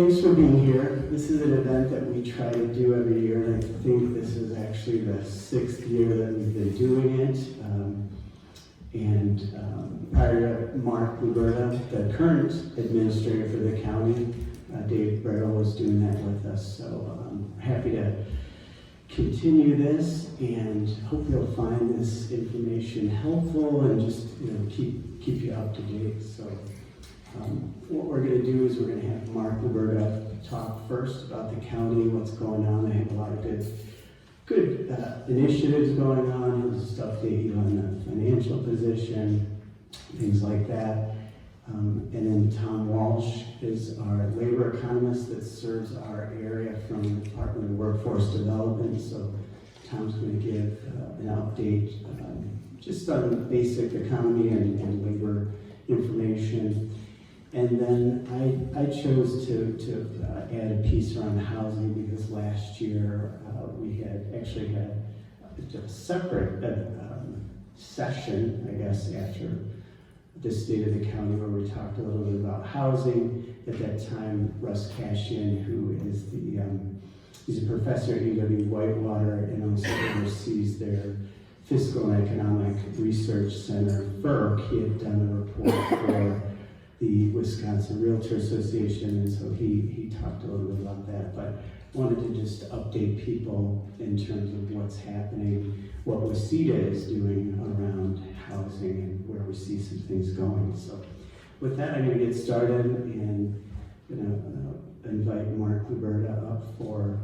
Thanks for being here. This is an event that we try to do every year, and I think this is actually the 6th year that we've been doing it. Prior to Mark Luberda, the current administrator for the county, Dave Barrow, was doing that with us. So I'm happy to continue this, and hope you'll find this information helpful and just keep you up to date. So what we're going to do is we're going to have Mark Luberda talk first about the county, what's going on. They have a lot of good initiatives going on. He'll just update you on the financial position, things like that. And then Tom Walsh is our labor economist that serves our area from the Department of Workforce Development. So Tom's going to give an update just on the basic economy and labor information. And then I chose to add a piece around housing because last year we had a separate session, I guess, after the state of the county where we talked a little bit about housing. At that time, Russ Cashian, who is he's a professor at UW Whitewater and also oversees their Fiscal and Economic Research Center, FERC, he had done a report for the Wisconsin Realtor Association, and so he talked a little bit about that, but wanted to just update people in terms of what's happening, what WASITA is doing around housing and where we see some things going. So with that, I'm going to get started and invite Mark Luberda up for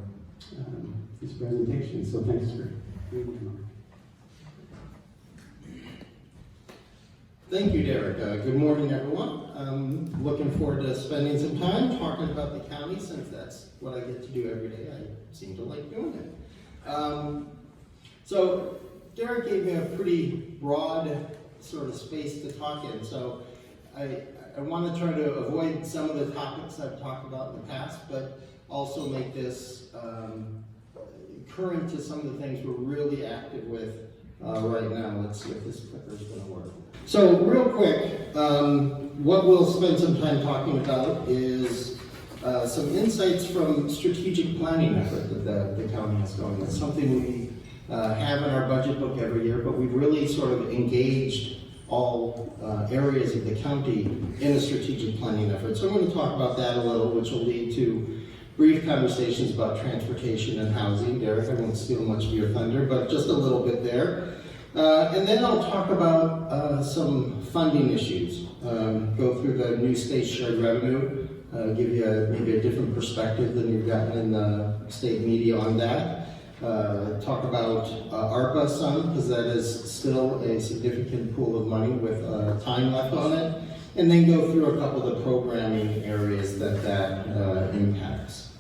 his presentation. So thanks for being here, Mark. Thank you, Derek. Good morning, everyone. I'm looking forward to spending some time talking about the county, since that's what I get to do every day. I seem to like doing it. So Derek gave me a pretty broad sort of space to talk in, so I want to try to avoid some of the topics I've talked about in the past, but also make this current to some of the things we're really active with right now. Let's see if this clicker is going to work. So real quick, what we'll spend some time talking about is some insights from strategic planning effort that the county has going. It's something we have in our budget book every year, but we've really sort of engaged all areas of the county in a strategic planning effort. So I'm going to talk about that a little, which will lead to brief conversations about transportation and housing. Derek, I won't steal much of your thunder, but just a little bit there. And then I'll talk about some funding issues, go through the new state shared revenue, give you maybe a different perspective than you've gotten in the state media on that. Talk about ARPA some, because that is still a significant pool of money with time left on it. And then go through a couple of the programming areas that impacts.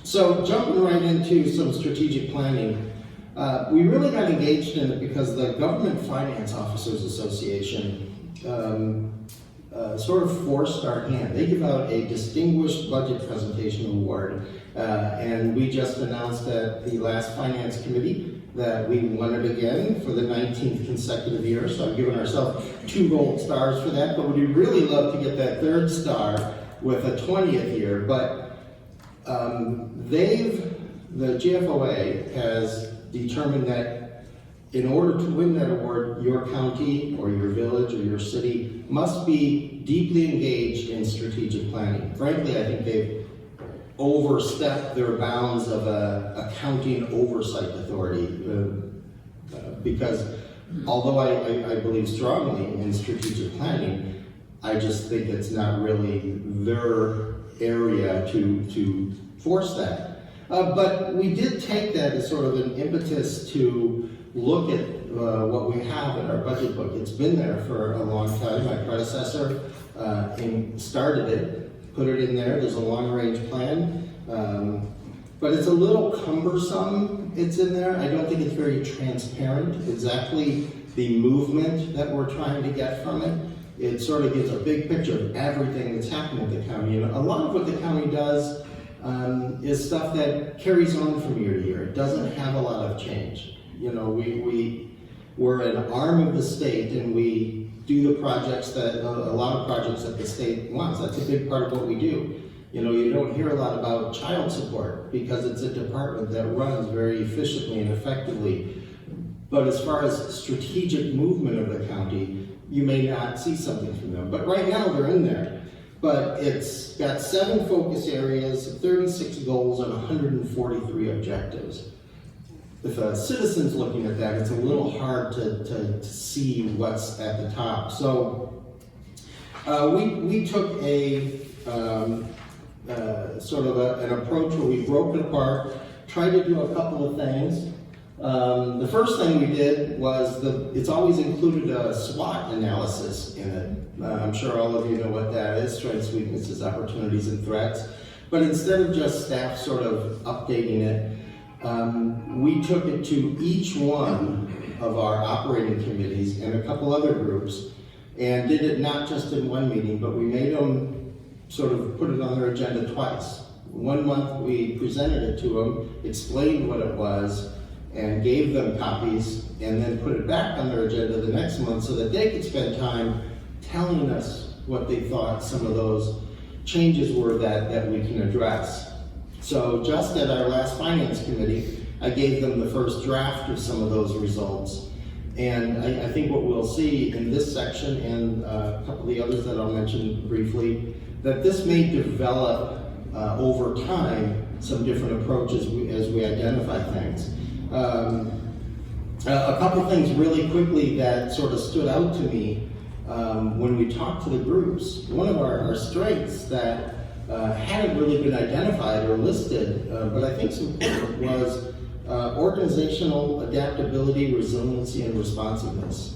So jumping right into some strategic planning, we really got engaged in it because the Government Finance Officers Association sort of forced our hand. They give out a distinguished budget presentation award, and we just announced at the last Finance Committee that we won it again for the 19th consecutive year. So I've given ourselves 2 gold stars for that, but we'd really love to get that 3rd star with a 20th year. But the GFOA has determined that in order to win that award, your county or your village or your city must be deeply engaged in strategic planning. Frankly, I think they've overstepped their bounds of a accounting oversight authority because although I believe strongly in strategic planning, I just think it's not really their area to force that. But we did take that as sort of an impetus to look at what we have in our budget book. It's been there for a long time. My predecessor started it, put it in there. There's a long-range plan, but it's a little cumbersome. It's in there. I don't think it's very transparent exactly the movement that we're trying to get from it. It sort of gives a big picture of everything that's happening at the county. And a lot of what the county does is stuff that carries on from year to year. It doesn't have a lot of change. You know, we're an arm of the state, and we do the projects that, a lot of projects that the state wants. That's a big part of what we do. You know, you don't hear a lot about child support because it's a department that runs very efficiently and effectively. But as far as strategic movement of the county, you may not see something from them. But right now they're in there. But it's got 7 focus areas, 36 goals, and 143 objectives. If a citizen's looking at that, it's a little hard to see what's at the top. So we took a sort of an approach where we broke it apart, tried to do a couple of things. The first thing we did was, it's always included a SWOT analysis in it. I'm sure all of you know what that is, strengths, weaknesses, opportunities, and threats. But instead of just staff sort of updating it, we took it to each one of our operating committees and a couple other groups and did it not just in one meeting, but we made them sort of put it on their agenda twice. One month we presented it to them, explained what it was, and gave them copies, and then put it back on their agenda the next month so that they could spend time telling us what they thought some of those changes were that we can address. So just at our last finance committee, I gave them the first draft of some of those results. And I think what we'll see in this section and a couple of the others that I'll mention briefly, that this may develop over time some different approaches as we identify things. A couple things really quickly that sort of stood out to me when we talked to the groups. One of our strengths that hadn't really been identified or listed, but I think some important, was organizational adaptability, resiliency, and responsiveness.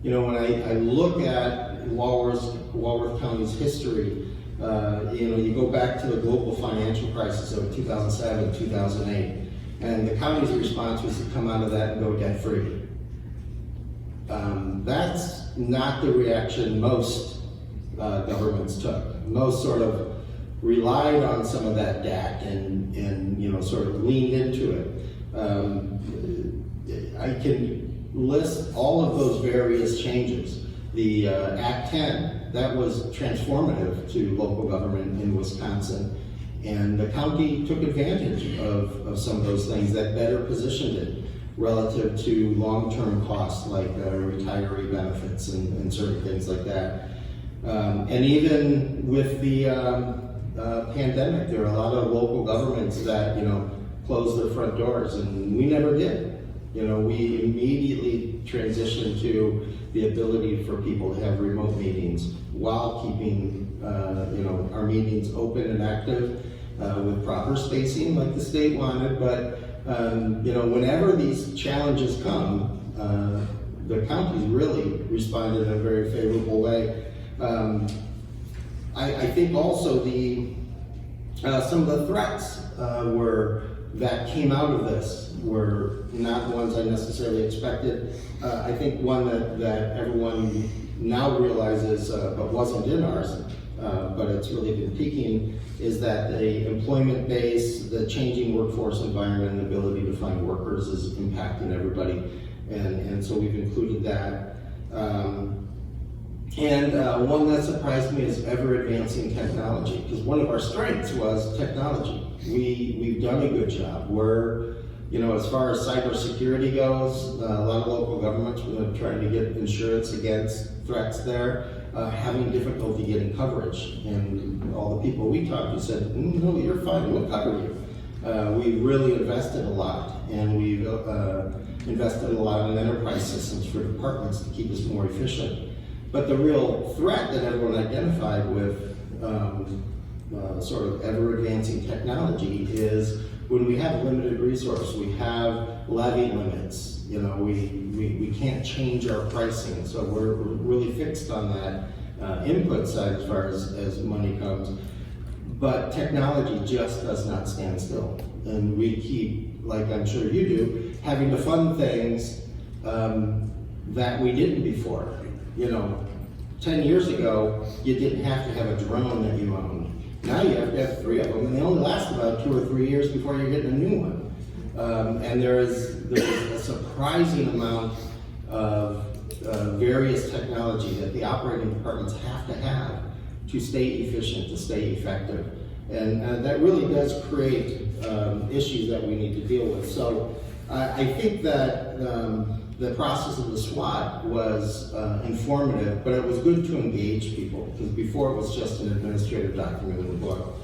You know, when I look at Walworth County's history, you know, you go back to the global financial crisis of 2007, 2008, and the county's response was to come out of that and go debt-free. That's not the reaction most governments took. Most sort of relied on some of that debt and you know, sort of leaned into it. I can list all of those various changes. The Act 10, that was transformative to local government in Wisconsin. And the county took advantage of some of those things that better positioned it relative to long-term costs like retiree benefits and certain things like that. And even with the pandemic, there are a lot of local governments that, you know, closed their front doors, and we never did. You know, we immediately transitioned to the ability for people to have remote meetings while keeping you know, our meetings open and active with proper spacing like the state wanted. But you know, whenever these challenges come, the county's really responded in a very favorable way. I think also some of the threats that came out of this were not ones I necessarily expected. I think one that everyone now realizes, but wasn't in ours, but it's really been peaking, is that the employment base, the changing workforce environment, and the ability to find workers is impacting everybody. And so we've included that. One that surprised me is ever-advancing technology, because one of our strengths was technology. We've done a good job. We're, you know, as far as cybersecurity goes, a lot of local governments were trying to get insurance against threats there, having difficulty getting coverage. And all the people we talked to said, no, you're fine, we'll cover you. We've really invested a lot, and we've invested a lot in enterprise systems for departments to keep us more efficient. But the real threat that everyone identified with sort of ever-advancing technology is when we have limited resource, we have levy limits. You know, we can't change our pricing, so we're really fixed on that input side as far as money comes. But technology just does not stand still, and we keep, like I'm sure you do, having to fund things that we didn't before. You know, 10 years ago, you didn't have to have a drone that you owned. Now you have to have 3 of them, and they only last about 2 or 3 years before you're getting a new one. And there's a surprising amount of various technology that the operating departments have to stay efficient, to stay effective. And that really does create issues that we need to deal with. So I think that the process of the SWOT was informative, but it was good to engage people, because before it was just an administrative document in the book.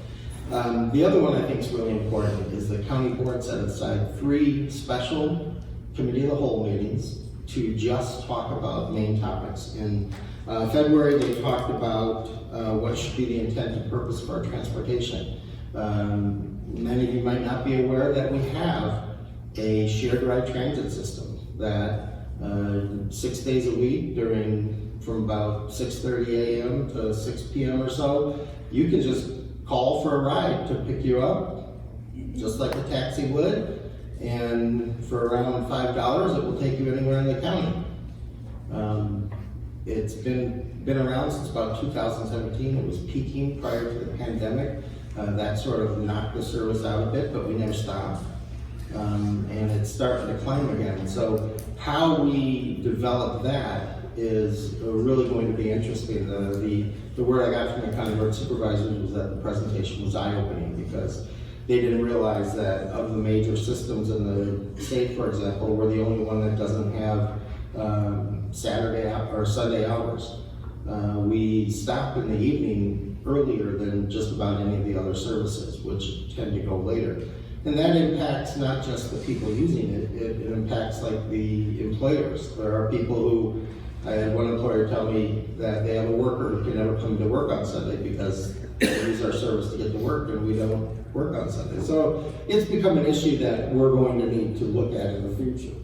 The other one I think is really important is the county board set aside 3 special committee of the whole meetings to just talk about main topics. In February, they talked about what should be the intent and purpose of our transportation. Many of you might not be aware that we have a shared ride transit system that 6 days a week from about 6:30 a.m. to 6 p.m. or so, you can just call for a ride to pick you up, just like a taxi would, and for around $5, it will take you anywhere in the county. It's been around since about 2017. It was peaking prior to the pandemic. That sort of knocked the service out a bit, but we never stopped. And it's starting to climb again. So how we develop that is really going to be interesting. The word I got from the county board supervisors was that the presentation was eye-opening, because they didn't realize that of the major systems in the state, for example, we're the only one that doesn't have Saturday or Sunday hours. We stop in the evening earlier than just about any of the other services, which tend to go later. And that impacts not just the people using it, it impacts like the employers. There are people who, I had one employer tell me that they have a worker who can never come to work on Sunday because they use our service to get to work and we don't work on Sunday. So it's become an issue that we're going to need to look at in the future.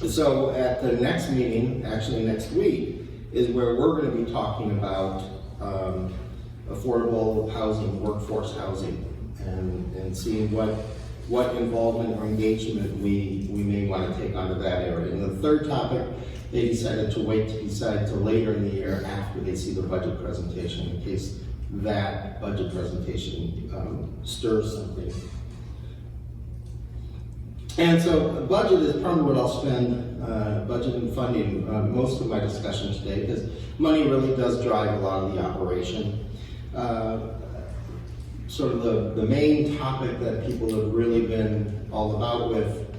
So at the next meeting, actually next week, is where we're going to be talking about affordable housing, workforce housing, and seeing what involvement or engagement we may want to take onto that area. And the third topic, they decided to wait to decide to later in the year after they see the budget presentation, in case that budget presentation stirs something. And so the budget is probably what I'll spend, budget and funding, most of my discussion today, because money really does drive a lot of the operation. Sort of the main topic that people have really been all about with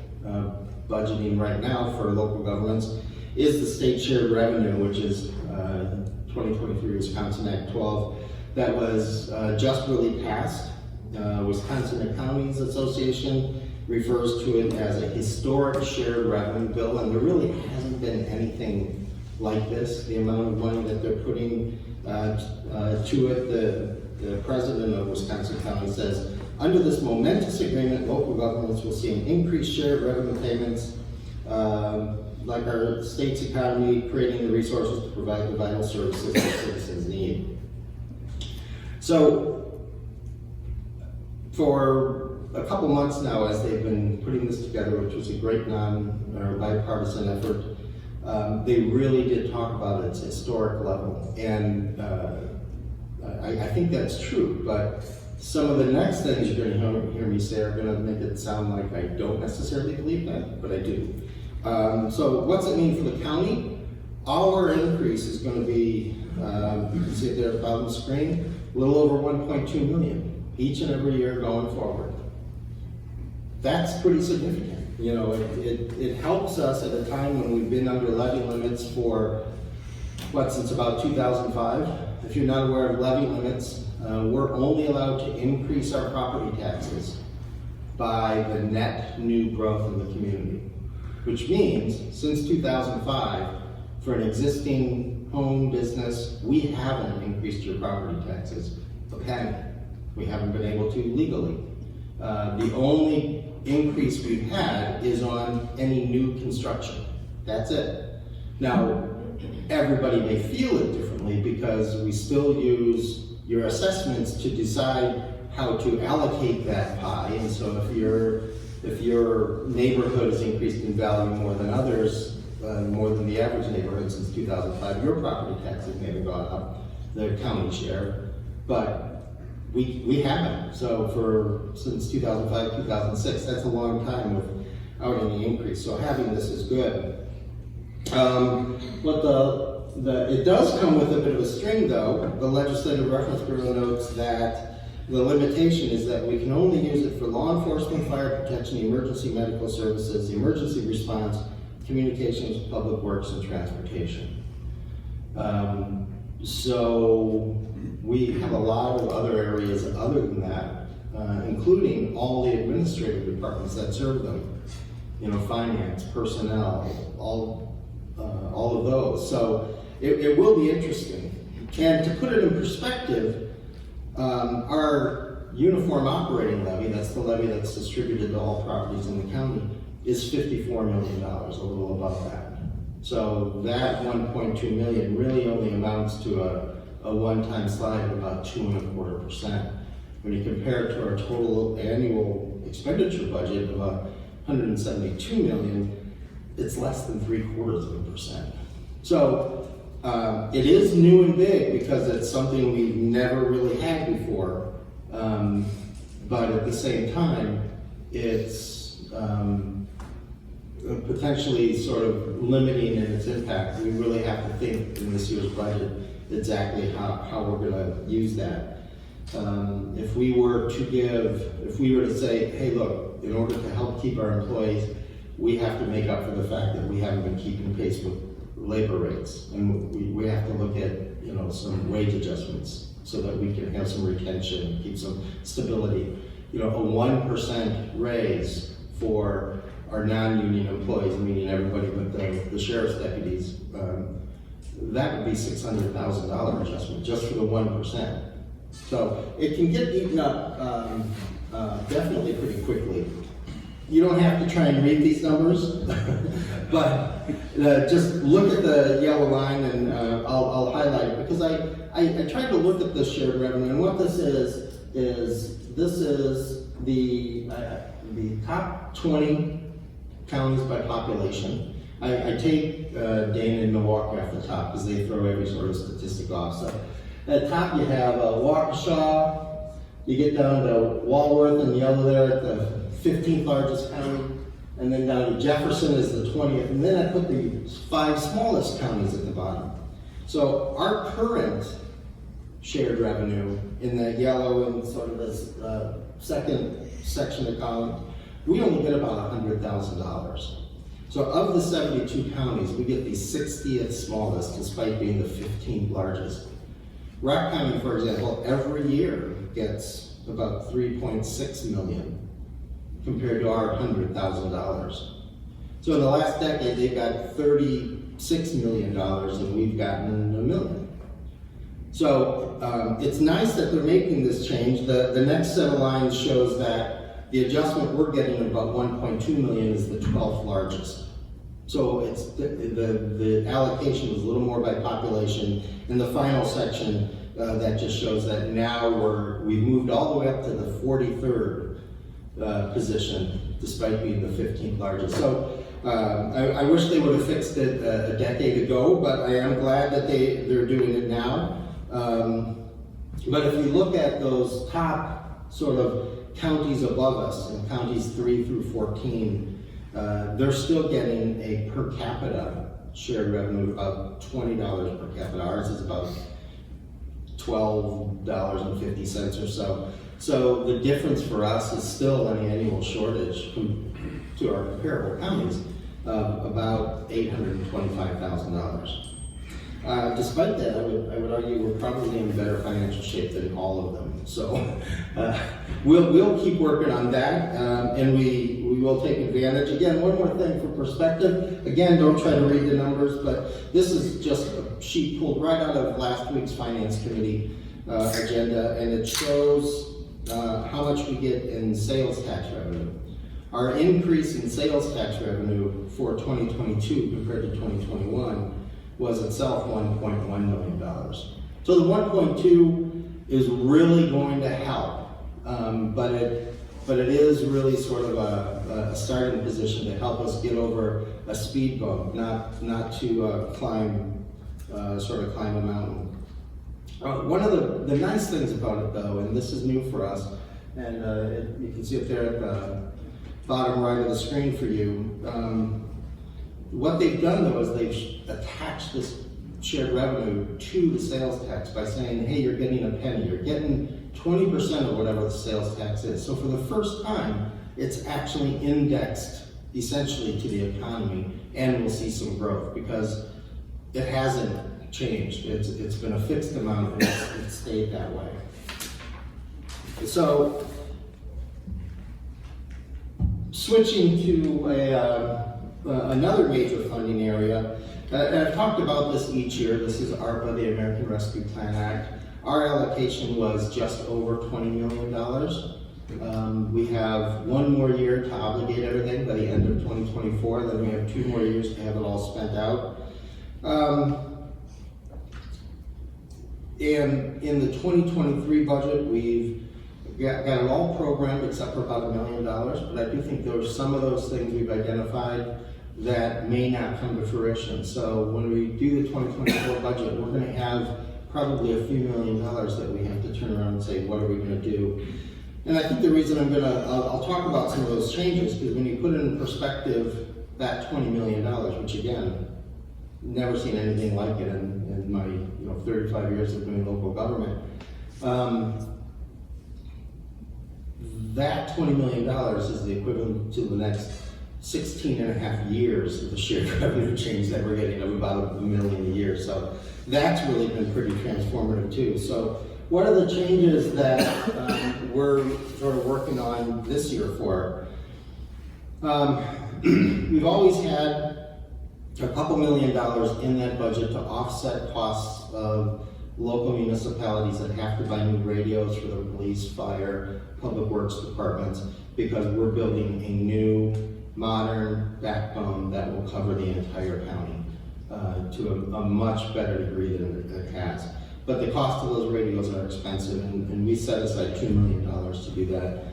budgeting right now for local governments is the state shared revenue, which is 2023 Wisconsin Act 12, that was just really passed. Wisconsin Counties Association refers to it as a historic shared revenue bill, and there really hasn't been anything like this. The amount of money that they're putting to it, the president of Wisconsin County says, under this momentous agreement, local governments will see an increased share of revenue payments, like our state's economy, creating the resources to provide the vital services that citizens need. So, for a couple months now, as they've been putting this together, which was a great bipartisan effort, they really did talk about its historic level. And I think that's true, but some of the next things you're going to hear me say are going to make it sound like I don't necessarily believe that, but I do. So what's it mean for the county? Our increase is going to be, you can see it there above on the screen, a little over 1.2 million each and every year going forward. That's pretty significant. You know, it helps us at a time when we've been under levy limits for, since about 2005. If you're not aware of levy limits, we're only allowed to increase our property taxes by the net new growth in the community. Which means, since 2005, for an existing home business, we haven't increased your property taxes a penny. We haven't been able to legally. The only increase we've had is on any new construction. That's it. Now, everybody may feel it differently because we still use your assessments to decide how to allocate that pie. And so if your neighborhood has increased in value more than others, more than the average neighborhood since 2005, your property taxes may have gone up, the county share, but we haven't. So since 2005, 2006, that's a long time without any increase. So having this is good. It does come with a bit of a string, though. The Legislative Reference Bureau notes that the limitation is that we can only use it for law enforcement, fire protection, emergency medical services, emergency response, communications, public works, and transportation. So we have a lot of other areas other than that, including all the administrative departments that serve them. You know, finance, personnel, all of those. So it will be interesting. And to put it in perspective, our uniform operating levy, that's the levy that's distributed to all properties in the county, is $54 million, a little above that. So that 1.2 million really only amounts to a one-time slide of about 2.25%. When you compare it to our total annual expenditure budget of 172 million, it's less than 0.75%. So it is new and big because it's something we've never really had before. But at the same time, it's potentially sort of limiting in its impact. We really have to think in this year's budget exactly how we're going to use that. If we were to say, hey, look, in order to help keep our employees, we have to make up for the fact that we haven't been keeping pace with labor rates, and we have to look at, you know, some wage adjustments so that we can have some retention, keep some stability. You know, a 1% raise for our non-union employees, meaning everybody but the sheriff's deputies, that would be $600,000 adjustment just for the 1%. So it can get eaten up definitely pretty quickly. You don't have to try and read these numbers, but just look at the yellow line, and I'll highlight it, because I tried to look at this shared revenue, and what this is the top 20 counties by population. I take Dana and Milwaukee off the top because they throw every sort of statistic off. So at the top you have Waukesha, you get down to Walworth in yellow there at the 15th largest county, and then down to Jefferson is the 20th, and then I put the 5 smallest counties at the bottom. So our current shared revenue in the yellow and sort of this second section of the column, we only get about $100,000. So of the 72 counties, we get the 60th smallest, despite being the 15th largest. Rock County, for example, every year gets about $3.6 million compared to our $100,000. So in the last decade, they've got $36 million, and we've gotten $1 million. So it's nice that they're making this change. The next set of lines shows that the adjustment we're getting, about 1.2 million, is the 12th largest. So it's the allocation is a little more by population. In the final section, that just shows that now we've moved all the way up to the 43rd position, despite being the 15th largest. So I wish they would have fixed it a decade ago, but I am glad that they're doing it now. But if you look at those top sort of counties above us, in counties 3 through 14, they're still getting a per capita shared revenue of $20 per capita. Ours is about $12.50 or so. So the difference for us is still an annual shortage to our comparable counties of about $825,000. Despite that, I would argue we're probably in better financial shape than all of them. So we'll keep working on that, and we will take advantage. Again, one more thing for perspective. Again, don't try to read the numbers, but this is just a sheet pulled right out of last week's Finance Committee agenda, and it shows how much we get in sales tax revenue. Our increase in sales tax revenue for 2022 compared to 2021 was itself $1.1 million. So the 1.2 is really going to help, but it is really sort of a starting position to help us get over a speed bump, not to climb a mountain. One of the nice things about it, though, and this is new for us, and you can see it there at the bottom right of the screen for you. What they've done though is they've attached this shared revenue to the sales tax by saying, hey, you're getting a penny, you're getting 20% of whatever the sales tax is. So for the first time, it's actually indexed essentially to the economy, and we'll see some growth because it hasn't changed. It's been a fixed amount and it's stayed that way. So switching to another major funding area, and I've talked about this each year. This is ARPA, the American Rescue Plan Act. Our allocation was just over $20 million. We have one more year to obligate everything by the end of 2024. Then we have 2 more years to have it all spent out. And in the 2023 budget, we've got it all programmed except for about $1 million. But I do think there are some of those things we've identified that may not come to fruition. So when we do the 2024 budget, we're going to have probably a few $1 million that we have to turn around and say, what are we going to do? And I think the reason I'll talk about some of those changes, because when you put it in perspective, that $20 million, which again, never seen anything like it in my 35 years of doing local government, that $20 million is the equivalent to the next 16 and a half years of the shared revenue change that we're getting of about $1 million a year. So that's really been pretty transformative too. So what are the changes that we're sort of working on this year for? We've always had a couple $1 million in that budget to offset costs of local municipalities that have to buy new radios for the police, fire, public works departments, because we're building a new modern backbone that will cover the entire county to a much better degree than it has. But the cost of those radios are expensive, and we set aside $2 million to do that.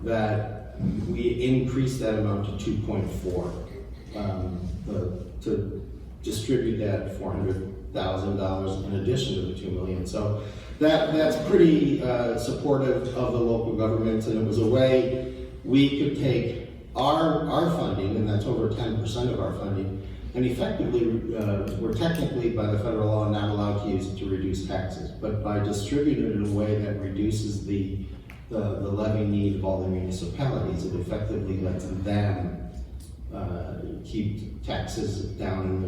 That we increased that amount to 2.4 to distribute that $400,000 in addition to the $2 million. So that's pretty supportive of the local governments, and it was a way we could take our funding, and that's over 10% of our funding, and effectively, we're technically by the federal law not allowed to use it to reduce taxes, but by distributing it in a way that reduces the levy need of all the municipalities, it effectively lets them keep taxes down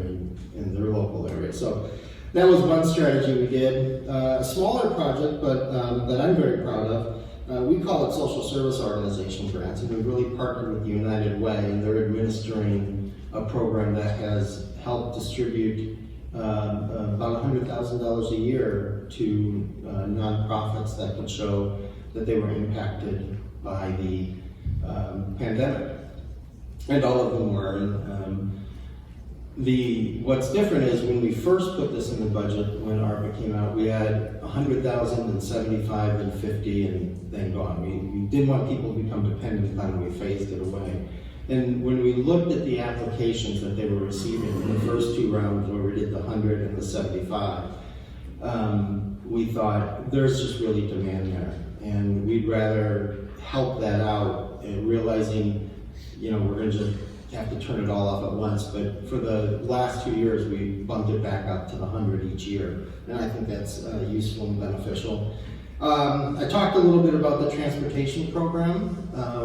in their local area. So that was one strategy we did. A smaller project, but that I'm very proud of. We call it Social Service Organization Grants, and we've really partnered with United Way, and they're administering a program that has helped distribute about $100,000 a year to nonprofits that could show that they were impacted by the pandemic. And all of them were. What's different is when we first put this in the budget, when ARPA came out, we had 100,000 and 75 and 50 and then gone. We didn't want people to become dependent on it, we phased it away. And when we looked at the applications that they were receiving in the first 2 rounds, where we did the 100 and the 75, we thought there's just really demand there. And we'd rather help that out, and realizing, we're going to just have to turn it all off at once. But for the last 2 years, we bumped it back up to the 100 each year. And I think that's useful and beneficial. I talked a little bit about the transportation program.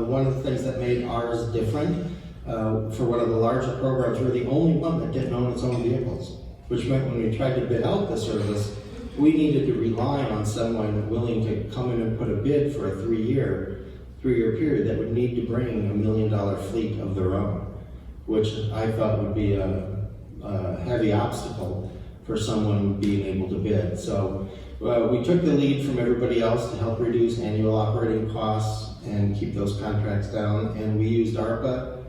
One of the things that made ours different, for one of the larger programs, we're the only one that didn't own its own vehicles, which meant when we tried to bid out the service, we needed to rely on someone willing to come in and put a bid for a 3-year period that would need to bring $1 million fleet of their own, which I thought would be a heavy obstacle for someone being able to bid. So we took the lead from everybody else to help reduce annual operating costs and keep those contracts down, and we used ARPA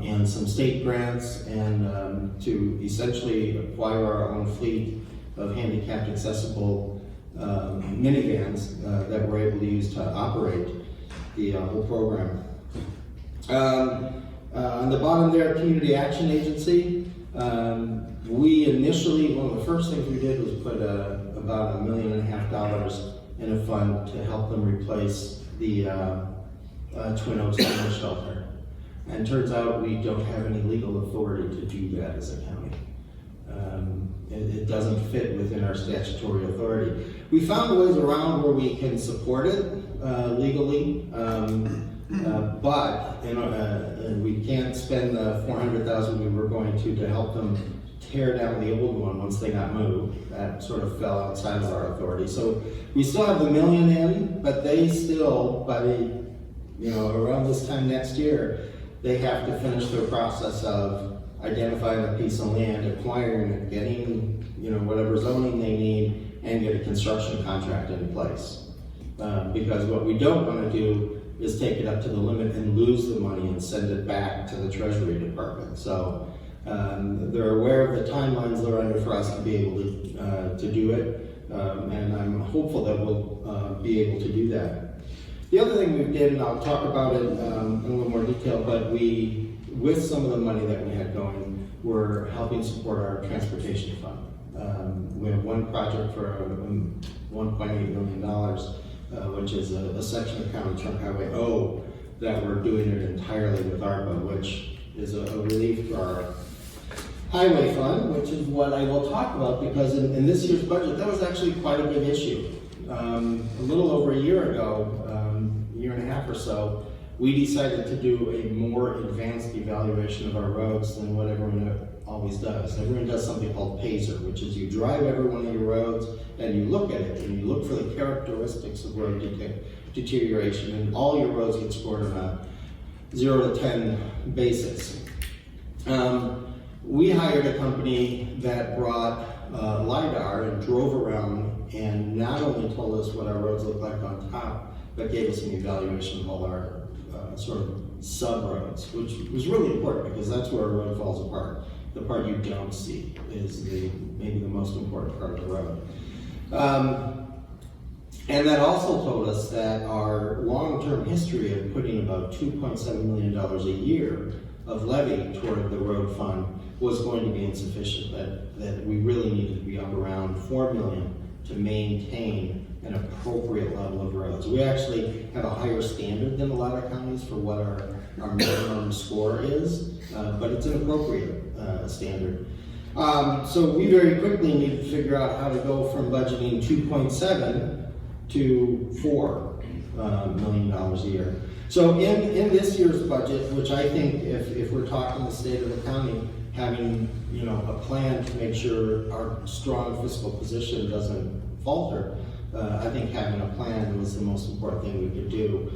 and some state grants and to essentially acquire our own fleet of handicapped accessible minivans that we're able to use to operate the whole program. On the bottom there, Community Action Agency. We initially, one of the first things we did was put about $1.5 million in a fund to help them replace the Twin Oaks Homeless Shelter. And turns out we don't have any legal authority to do that as a county. It doesn't fit within our statutory authority. We found ways around where we can support it legally, but we can't spend the $400,000 we were going to help them tear down the old one once they got moved. That sort of fell outside of our authority. So we still have the $1 million in, but they still, by the, around this time next year, they have to finish their process of identifying a piece of land, acquiring it, getting, whatever zoning they need, and get a construction contract in place. Because what we don't want to do is take it up to the limit and lose the money and send it back to the Treasury Department. So they're aware of the timelines they're under for us to be able to do it, and I'm hopeful that we'll be able to do that. The other thing we did, and I'll talk about it in a little more detail, but with some of the money that we had going, we're helping support our transportation fund. We have one project for $1.8 million, which is a section of County Trunk Highway O that we're doing it entirely with ARPA, which is a relief to our highway fund, which is what I will talk about, because in this year's budget, that was actually quite a big issue. A little over a year ago, year and a half or so, we decided to do a more advanced evaluation of our roads than what everyone always does. Everyone does something called PASER, which is you drive every one of your roads and you look at it and you look for the characteristics of road deterioration, and all your roads get scored on a 0 to 10 basis. We hired a company that brought LiDAR and drove around and not only told us what our roads look like on top, but gave us an evaluation of all our sort of sub-roads, which was really important because that's where a road falls apart. The part you don't see is maybe the most important part of the road. And that also told us that our long-term history of putting about $2.7 million a year of levy toward the road fund was going to be insufficient, that we really needed to be up around $4 million to maintain an appropriate level of roads. We actually have a higher standard than a lot of counties for what our minimum score is, but it's an appropriate standard. So we very quickly need to figure out how to go from budgeting 2.7 to $4 million a year. So in this year's budget, which I think if we're talking the state of the county, having a plan to make sure our strong fiscal position doesn't falter, I think having a plan was the most important thing we could do.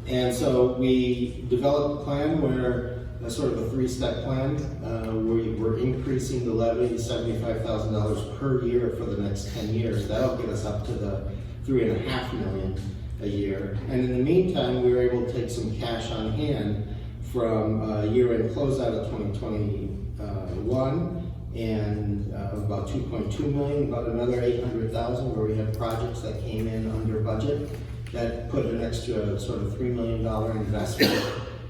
And so we developed a plan where sort of a three-step plan. We're increasing the levy to $75,000 per year for the next 10 years. That'll get us up to the $3.5 million a year. And in the meantime, we were able to take some cash on hand from year-end closeout of 2021 and about $2.2 million, about another $800,000 where we had projects that came in under budget that put an extra sort of $3 million investment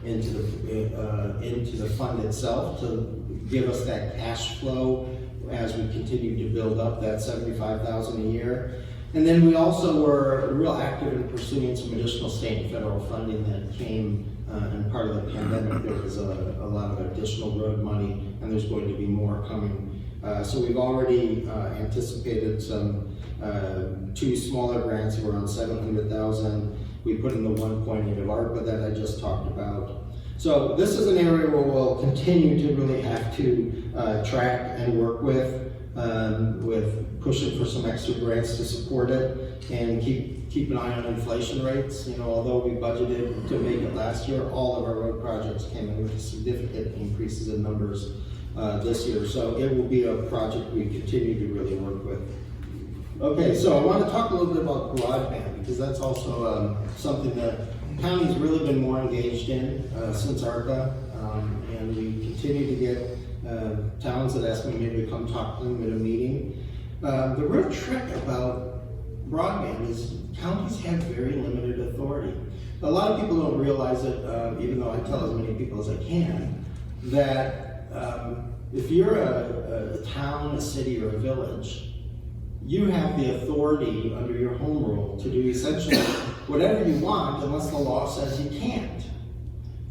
into the fund itself to give us that cash flow as we continue to build up that $75,000 a year. And then we also were real active in pursuing some additional state and federal funding that came and part of the pandemic. There was a lot of additional road money, and there's going to be more coming. So we've already anticipated some 2 smaller grants of around $700,000. We put in the 1.8 of ARPA that I just talked about. So this is an area where we'll continue to really have to track and work with pushing for some extra grants to support it, and keep an eye on inflation rates. Although we budgeted to make it last year, all of our road projects came in with significant increases in numbers this year. So it will be a project we continue to really work with. Okay, so I want to talk a little bit about broadband, because that's also something that the county's really been more engaged in since ARPA, and we continue to get towns that ask me maybe to come talk to them at a meeting. The real trick about broadband is counties have very limited authority. A lot of people don't realize it, even though I tell as many people as I can, that if you're a town, a city, or a village, you have the authority under your home rule to do essentially whatever you want unless the law says you can't.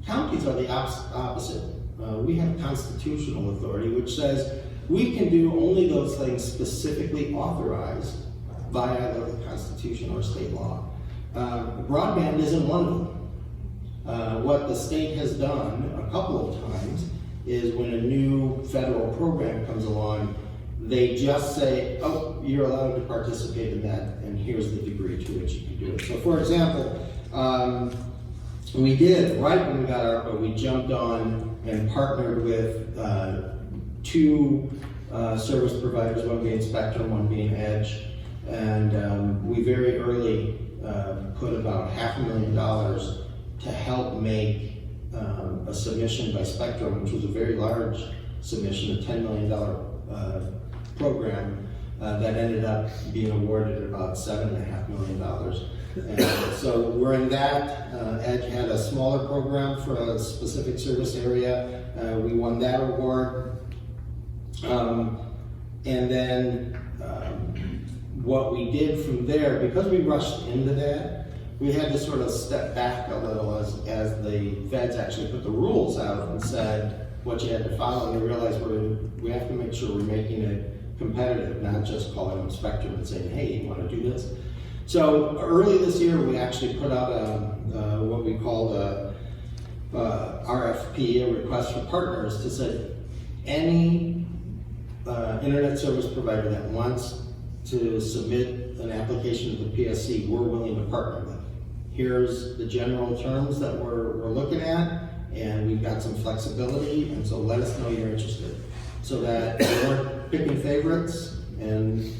Counties are the opposite. We have constitutional authority, which says we can do only those things specifically authorized by either the Constitution or state law. Broadband isn't one of them. What the state has done a couple of times is when a new federal program comes along, they just say, oh, you're allowed to participate in that, and here's the degree to which you can do it. So for example, we did, right when we got ARPA, we jumped on and partnered with two service providers, one being Spectrum, one being Edge, and we very early put about $500,000 to help make a submission by Spectrum, which was a very large submission, a $10 million program that ended up being awarded about $7.5 million. And so we're in that. Edge had a smaller program for a specific service area. We won that award. And then what we did from there, because we rushed into that, we had to sort of step back a little as the feds actually put the rules out and said what you had to follow, and we realized we have to make sure we're making it competitive, not just calling them Spectrum and saying, hey, you want to do this? So early this year, we actually put out what we called a RFP, a request for partners, to say any internet service provider that wants to submit an application to the PSC, we're willing to partner with. Here's the general terms that we're looking at, and we've got some flexibility, and so let us know you're interested. So that we're picking favorites, and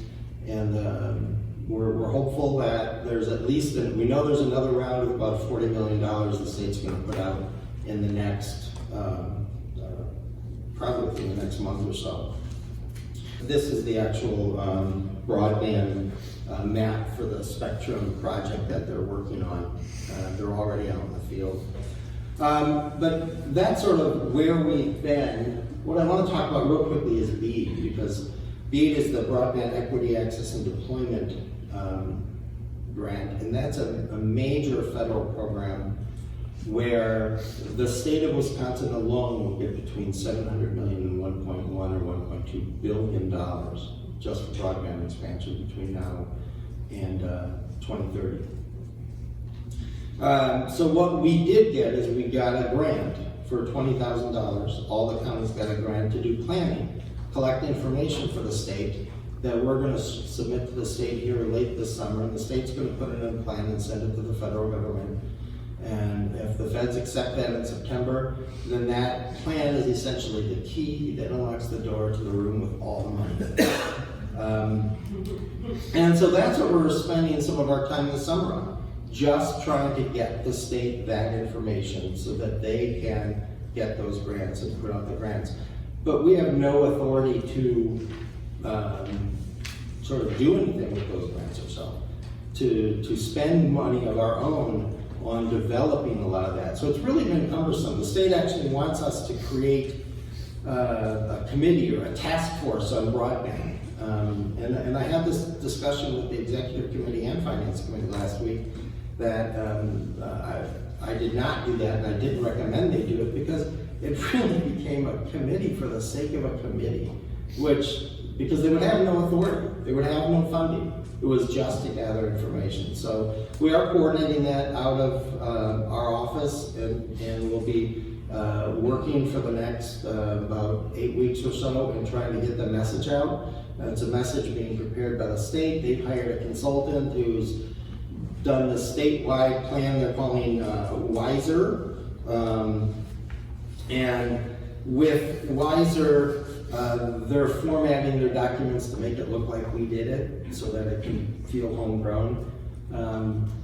we're hopeful that there's at least, we know there's another round of about $40 million the state's going to put out in the next, probably within the next month or so. This is the actual broadband map for the Spectrum project that they're working on. They're already out in the field. But that's sort of where we've been. What I want to talk about real quickly is BEAD, because BEAD is the Broadband Equity, Access, and Deployment grant, and that's a major federal program where the state of Wisconsin alone will get between $700 million and $1.1 or $1.2 billion just for broadband expansion between now and 2030. So what we did get is we got a grant for $20,000. All the counties got a grant to do planning, collect information for the state that we're going to submit to the state here late this summer, and the state's going to put it in a plan and send it to the federal government. And if the feds accept that in September, then that plan is essentially the key that unlocks the door to the room with all the money. And so that's what we're spending some of our time this summer on, just trying to get the state that information so that they can get those grants and put out the grants. But we have no authority to sort of do anything with those grants ourselves, to spend money of our own on developing a lot of that. So it's really been cumbersome. The state actually wants us to create a committee or a task force on broadband. And I had this discussion with the executive committee and finance committee last week that I did not do that, and I didn't recommend they do it because it really became a committee for the sake of a committee, because they would have no authority, they would have no funding. It was just to gather information. So we are coordinating that out of our office, and we'll be working for the next about 8 weeks or so and trying to get the message out. It's a message being prepared by the state. They've hired a consultant who's done the statewide plan they're calling WISER. And with WISER, they're formatting their documents to make it look like we did it so that it can feel homegrown.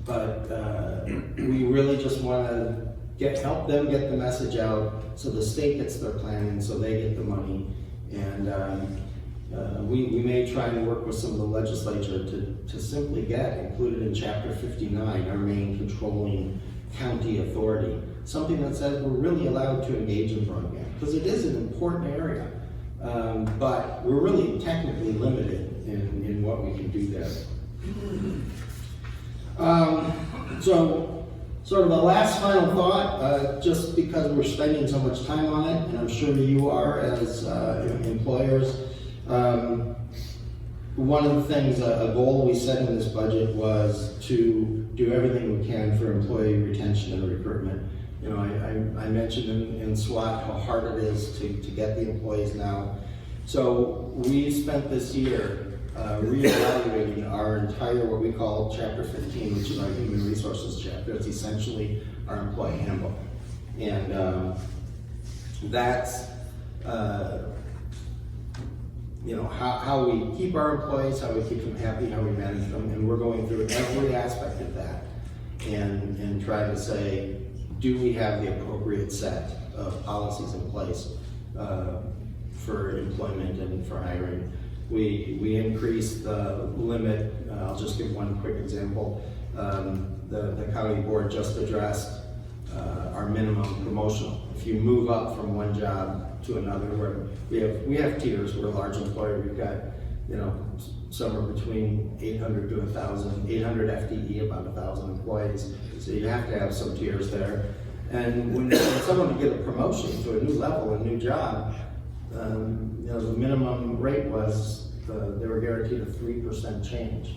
But we really just want to help them get the message out so the state gets their plan and so they get the money. And we may try and work with some of the legislature to simply get included in Chapter 59, our main controlling county authority, something that says we're really allowed to engage in broadband, because it is an important area. But we're really technically limited in what we can do there. So Sort of a last final thought, just because we're spending so much time on it, and I'm sure you are as employers. One of the things, a goal we set in this budget was to do everything we can for employee retention and recruitment. You know, I mentioned in SWAT how hard it is to get the employees now. So we spent this year reevaluating our entire, what we call Chapter 15, which is our Human Resources chapter. It's essentially our employee handbook. And that's, you know, how we keep our employees, how we keep them happy, how we manage them, and we're going through every aspect of that and trying to say, do we have the appropriate set of policies in place for employment and for hiring? We increased the limit. I'll just give one quick example. The county board just addressed our minimum promotional. If you move up from one job to another, where we have tiers. We're a large employer. We've got, you know, somewhere between 800 to 1,000, 800 FTE, about 1,000 employees. So you have to have some tiers there. And when someone would get a promotion to a new level, a new job, you know, the minimum rate was they were guaranteed a 3% change.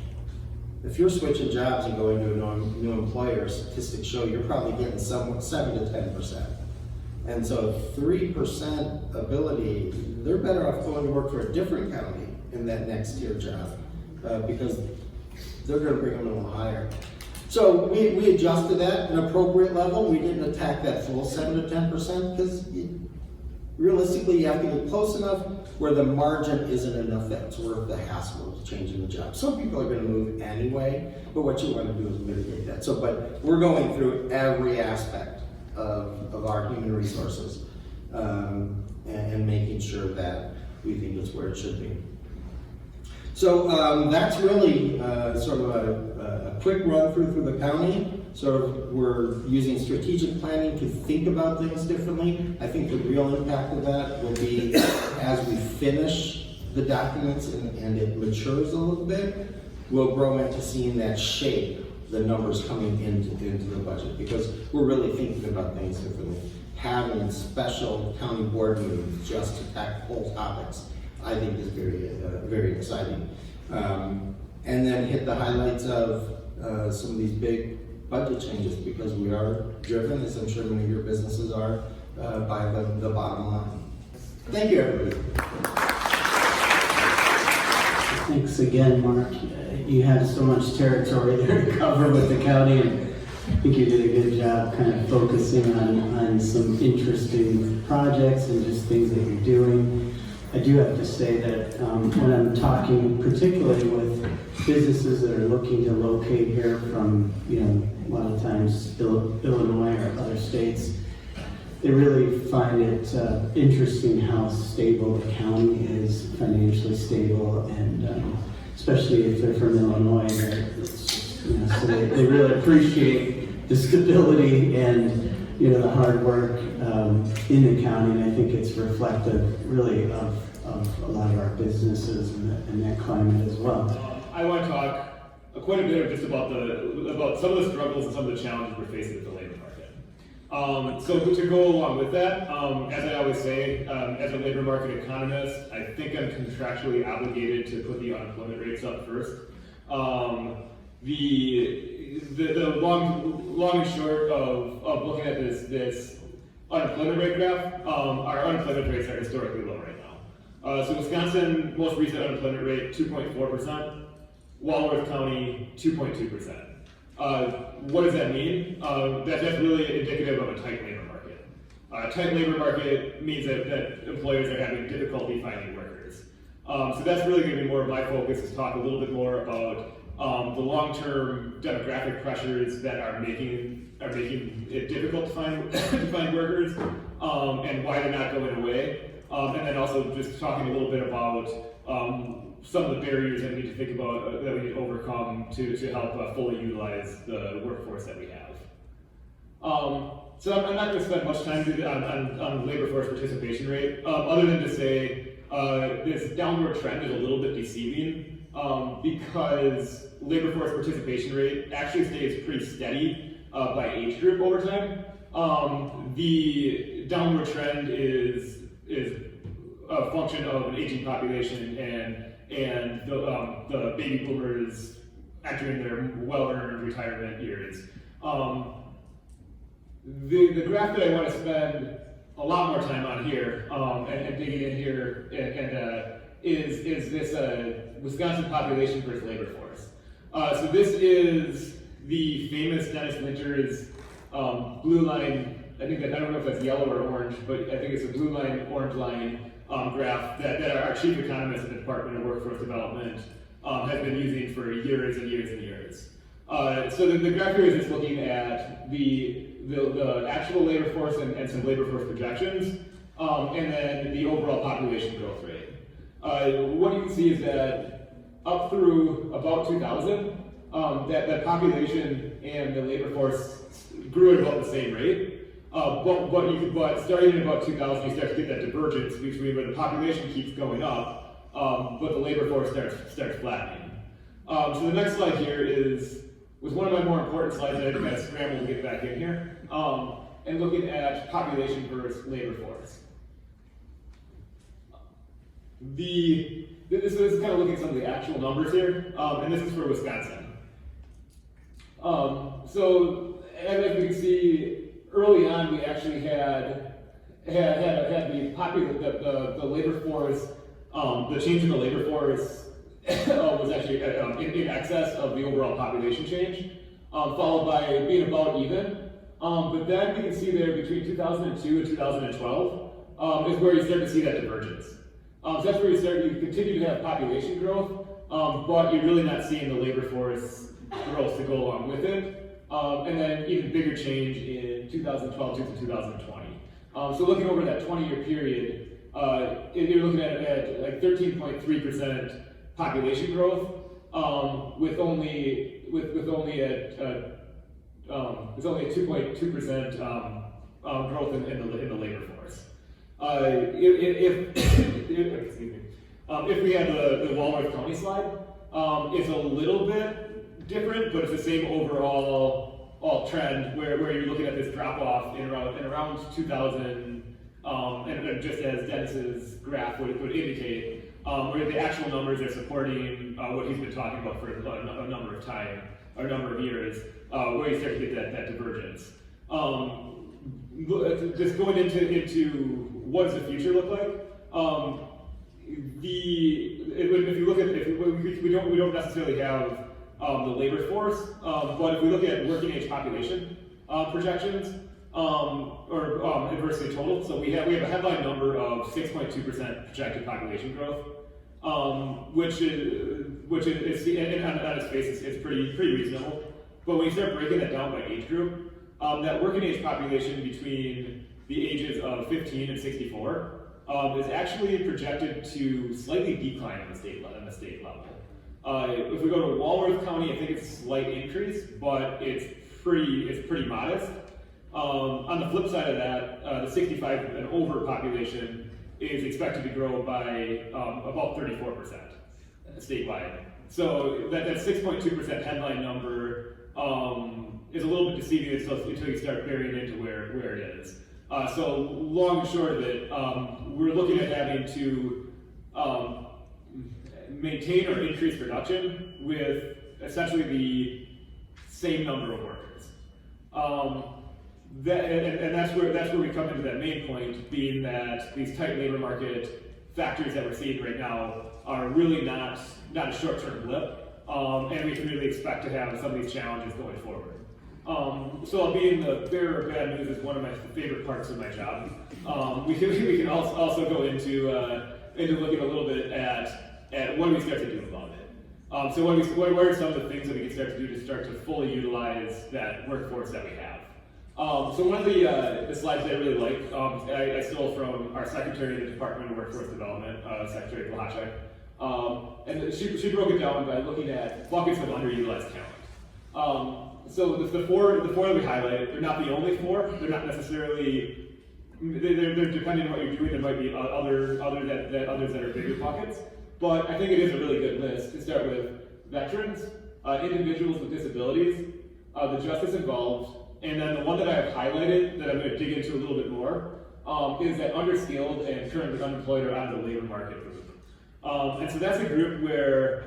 If you're switching jobs and going to a new employer, statistics show you're probably getting 7 to 10%. And so 3% ability, they're better off going to work for a different county in that next tier job because they're going to bring them a little higher. So we adjusted that at an appropriate level. We didn't attack that full 7 to 10% because realistically you have to get close enough where the margin isn't enough that it's worth the hassle of changing the job. Some people are going to move anyway, but what you want to do is mitigate that. So, but we're going through every aspect of our human resources and making sure that we think it's where it should be. So that's really sort of a quick run through the county. Sort of we're using strategic planning to think about things differently. I think the real impact of that will be as we finish the documents and it matures a little bit, we'll grow into seeing that shape, the numbers coming into the budget, because we're really thinking about things differently. Having special county board meetings just to tackle topics, I think is very exciting. And then hit the highlights of some of these big budget changes, because we are driven, as I'm sure many of your businesses are, by the bottom line. Thank you, everybody. Thanks again, Mark. You had so much territory there to cover with the county, and I think you did a good job kind of focusing on some interesting projects and just things that you're doing. I do have to say that when I'm talking particularly with businesses that are looking to locate here from, you know, a lot of times Illinois or other states, they really find it interesting how stable the county is, financially stable, and especially if they're from Illinois, you know, so they really appreciate the stability and, you know, the hard work in the county, and I think it's reflective really of a lot of our businesses and that climate as well. I want to talk quite a bit just about some of the struggles and some of the challenges we're facing with the labor market. So to go along with that, as I always say, as a labor market economist, I think I'm contractually obligated to put the unemployment rates up first. The long and short of looking at this unemployment rate graph, our unemployment rates are historically low right now. So Wisconsin, most recent unemployment rate, 2.4%. Walworth County, 2.2%. What does that mean? That's really indicative of a tight labor market. A tight labor market means that employers are having difficulty finding workers. So that's really going to be more of my focus, is talk a little bit more about the long-term demographic pressures that are making it difficult to find workers, and why they're not going away. And then also just talking a little bit about some of the barriers that we need to think about, that we need to overcome to help fully utilize the workforce that we have. So I'm not going to spend much time on labor force participation rate, other than to say this downward trend is a little bit deceiving, because labor force participation rate actually stays pretty steady by age group over time. The downward trend is a function of an aging population and the baby boomers entering their well-earned retirement years. The graph that I want to spend a lot more time on here and digging in here is this Wisconsin population versus labor force. So this is the famous Dennis Winters blue line. I don't know if that's yellow or orange, but I think it's a blue line, orange line graph that our chief economist at the Department of Workforce Development has been using for years and years and years. So the graph here is just looking at the actual labor force and some labor force projections, and then the overall population growth rate. What you can see is that up through about 2000, that population and the labor force grew at about the same rate. But starting in about 2000, you start to get that divergence between where the population keeps going up, but the labor force starts flattening. So the next slide here was one of my more important slides that I kind of scrambled to get back in here, and looking at population versus labor force. This is kind of looking at some of the actual numbers here, and this is for Wisconsin. So as we can see, early on we actually had the labor force, the change in the labor force was actually in excess of the overall population change, followed by being about even. But then we can see there between 2002 and 2012 is where you start to see that divergence. So that's where you continue to have population growth, but you're really not seeing the labor force growth to go along with it. And then even bigger change in 2012 to 2020. So looking over that 20-year period, you're looking at like 13.3% population growth, with only a 2.2% growth in the labor force. If we had the Walworth County slide, it's a little bit different, but it's the same overall trend where you're looking at this drop off in around 2000, and just as Dennis's graph would indicate, where the actual numbers are supporting what he's been talking about for a number of time, or a number of years, where you start to get that divergence. Just going into what does the future look like? If you look at, we don't necessarily have the labor force, but if we look at working age population projections, or adversity total, so we have a headline number of 6.2% projected population growth, which is on its face it's pretty reasonable. But when you start breaking that down by age group, that working age population between the ages of 15 and 64 is actually projected to slightly decline on the state level. If we go to Walworth County, I think it's a slight increase, but it's pretty modest. On the flip side of that, the 65 and over population is expected to grow by about 34% statewide. So that 6.2% headline number is a little bit deceiving until you start burying into where it is. So long and short of it, we're looking at having to maintain or increase production with essentially the same number of workers. That's where we come into that main point, being that these tight labor market factors that we're seeing right now are really not a short-term blip, and we can really expect to have some of these challenges going forward. So being the bearer of bad news is one of my favorite parts of my job. We can also go into looking a little bit at what do we start to do about it. So what are some of the things that we can start to do to start to fully utilize that workforce that we have? So one of the slides that I really like, I stole from our secretary of the Department of Workforce Development, Secretary Walsh, and she broke it down by looking at buckets of underutilized talent. So the four that we highlighted, they're not the only four. They're not necessarily, they're depending on what you're doing, there might be others that are bigger buckets. But I think it is a really good list to start with: veterans, individuals with disabilities, the justice involved, And then the one that I have highlighted that I'm going to dig into a little bit more is that underskilled and currently unemployed or out of the labor market group. And so that's a group where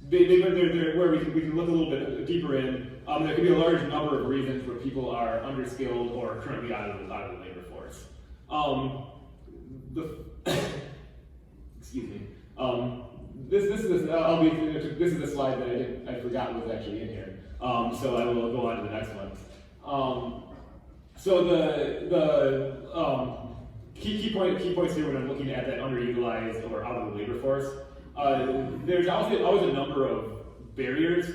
where we can look a little bit deeper in. There could be a large number of reasons where people are underskilled or currently out of the labor force. Excuse me. This is a slide that I forgot was actually in here. So I will go on to the next one. So the key points here when I'm looking at that underutilized or out of the labor force. There's always a number of barriers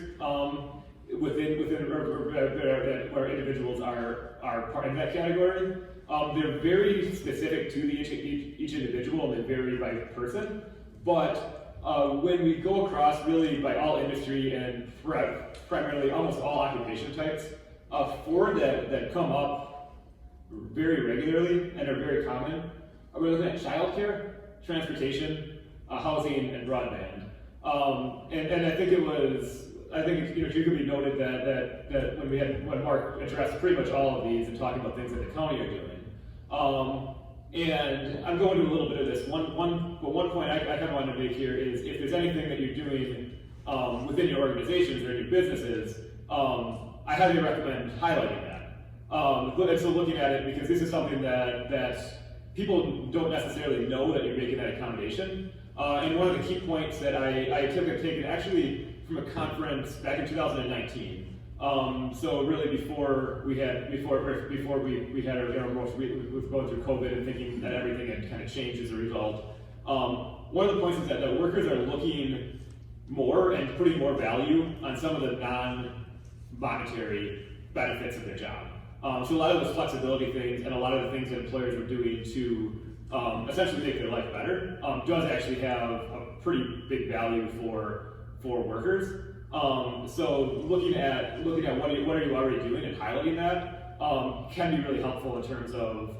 within where individuals are part in that category. They're very specific to each individual, and they vary by person. But when we go across really by all industry and primarily almost all occupation types, four that come up very regularly and are very common, we're looking at childcare, transportation, housing, and broadband. And I think it could be noted that when Mark addressed pretty much all of these and talking about things that the county are doing. And I'm going to a little bit of this. One point I kind of wanted to make here is if there's anything that you're doing within your organizations or your businesses, I highly recommend highlighting that. And so looking at it, because this is something that people don't necessarily know that you're making that accommodation. And one of the key points that I took actually from a conference back in 2019. So really before we had our most with going through COVID and thinking that everything had kind of changed as a result. One of the points is that the workers are looking more and putting more value on some of the non-monetary benefits of their job. So a lot of those flexibility things and a lot of the things that employers are doing to essentially make their life better does actually have a pretty big value for workers. So looking at what are you already doing and highlighting that can be really helpful in terms of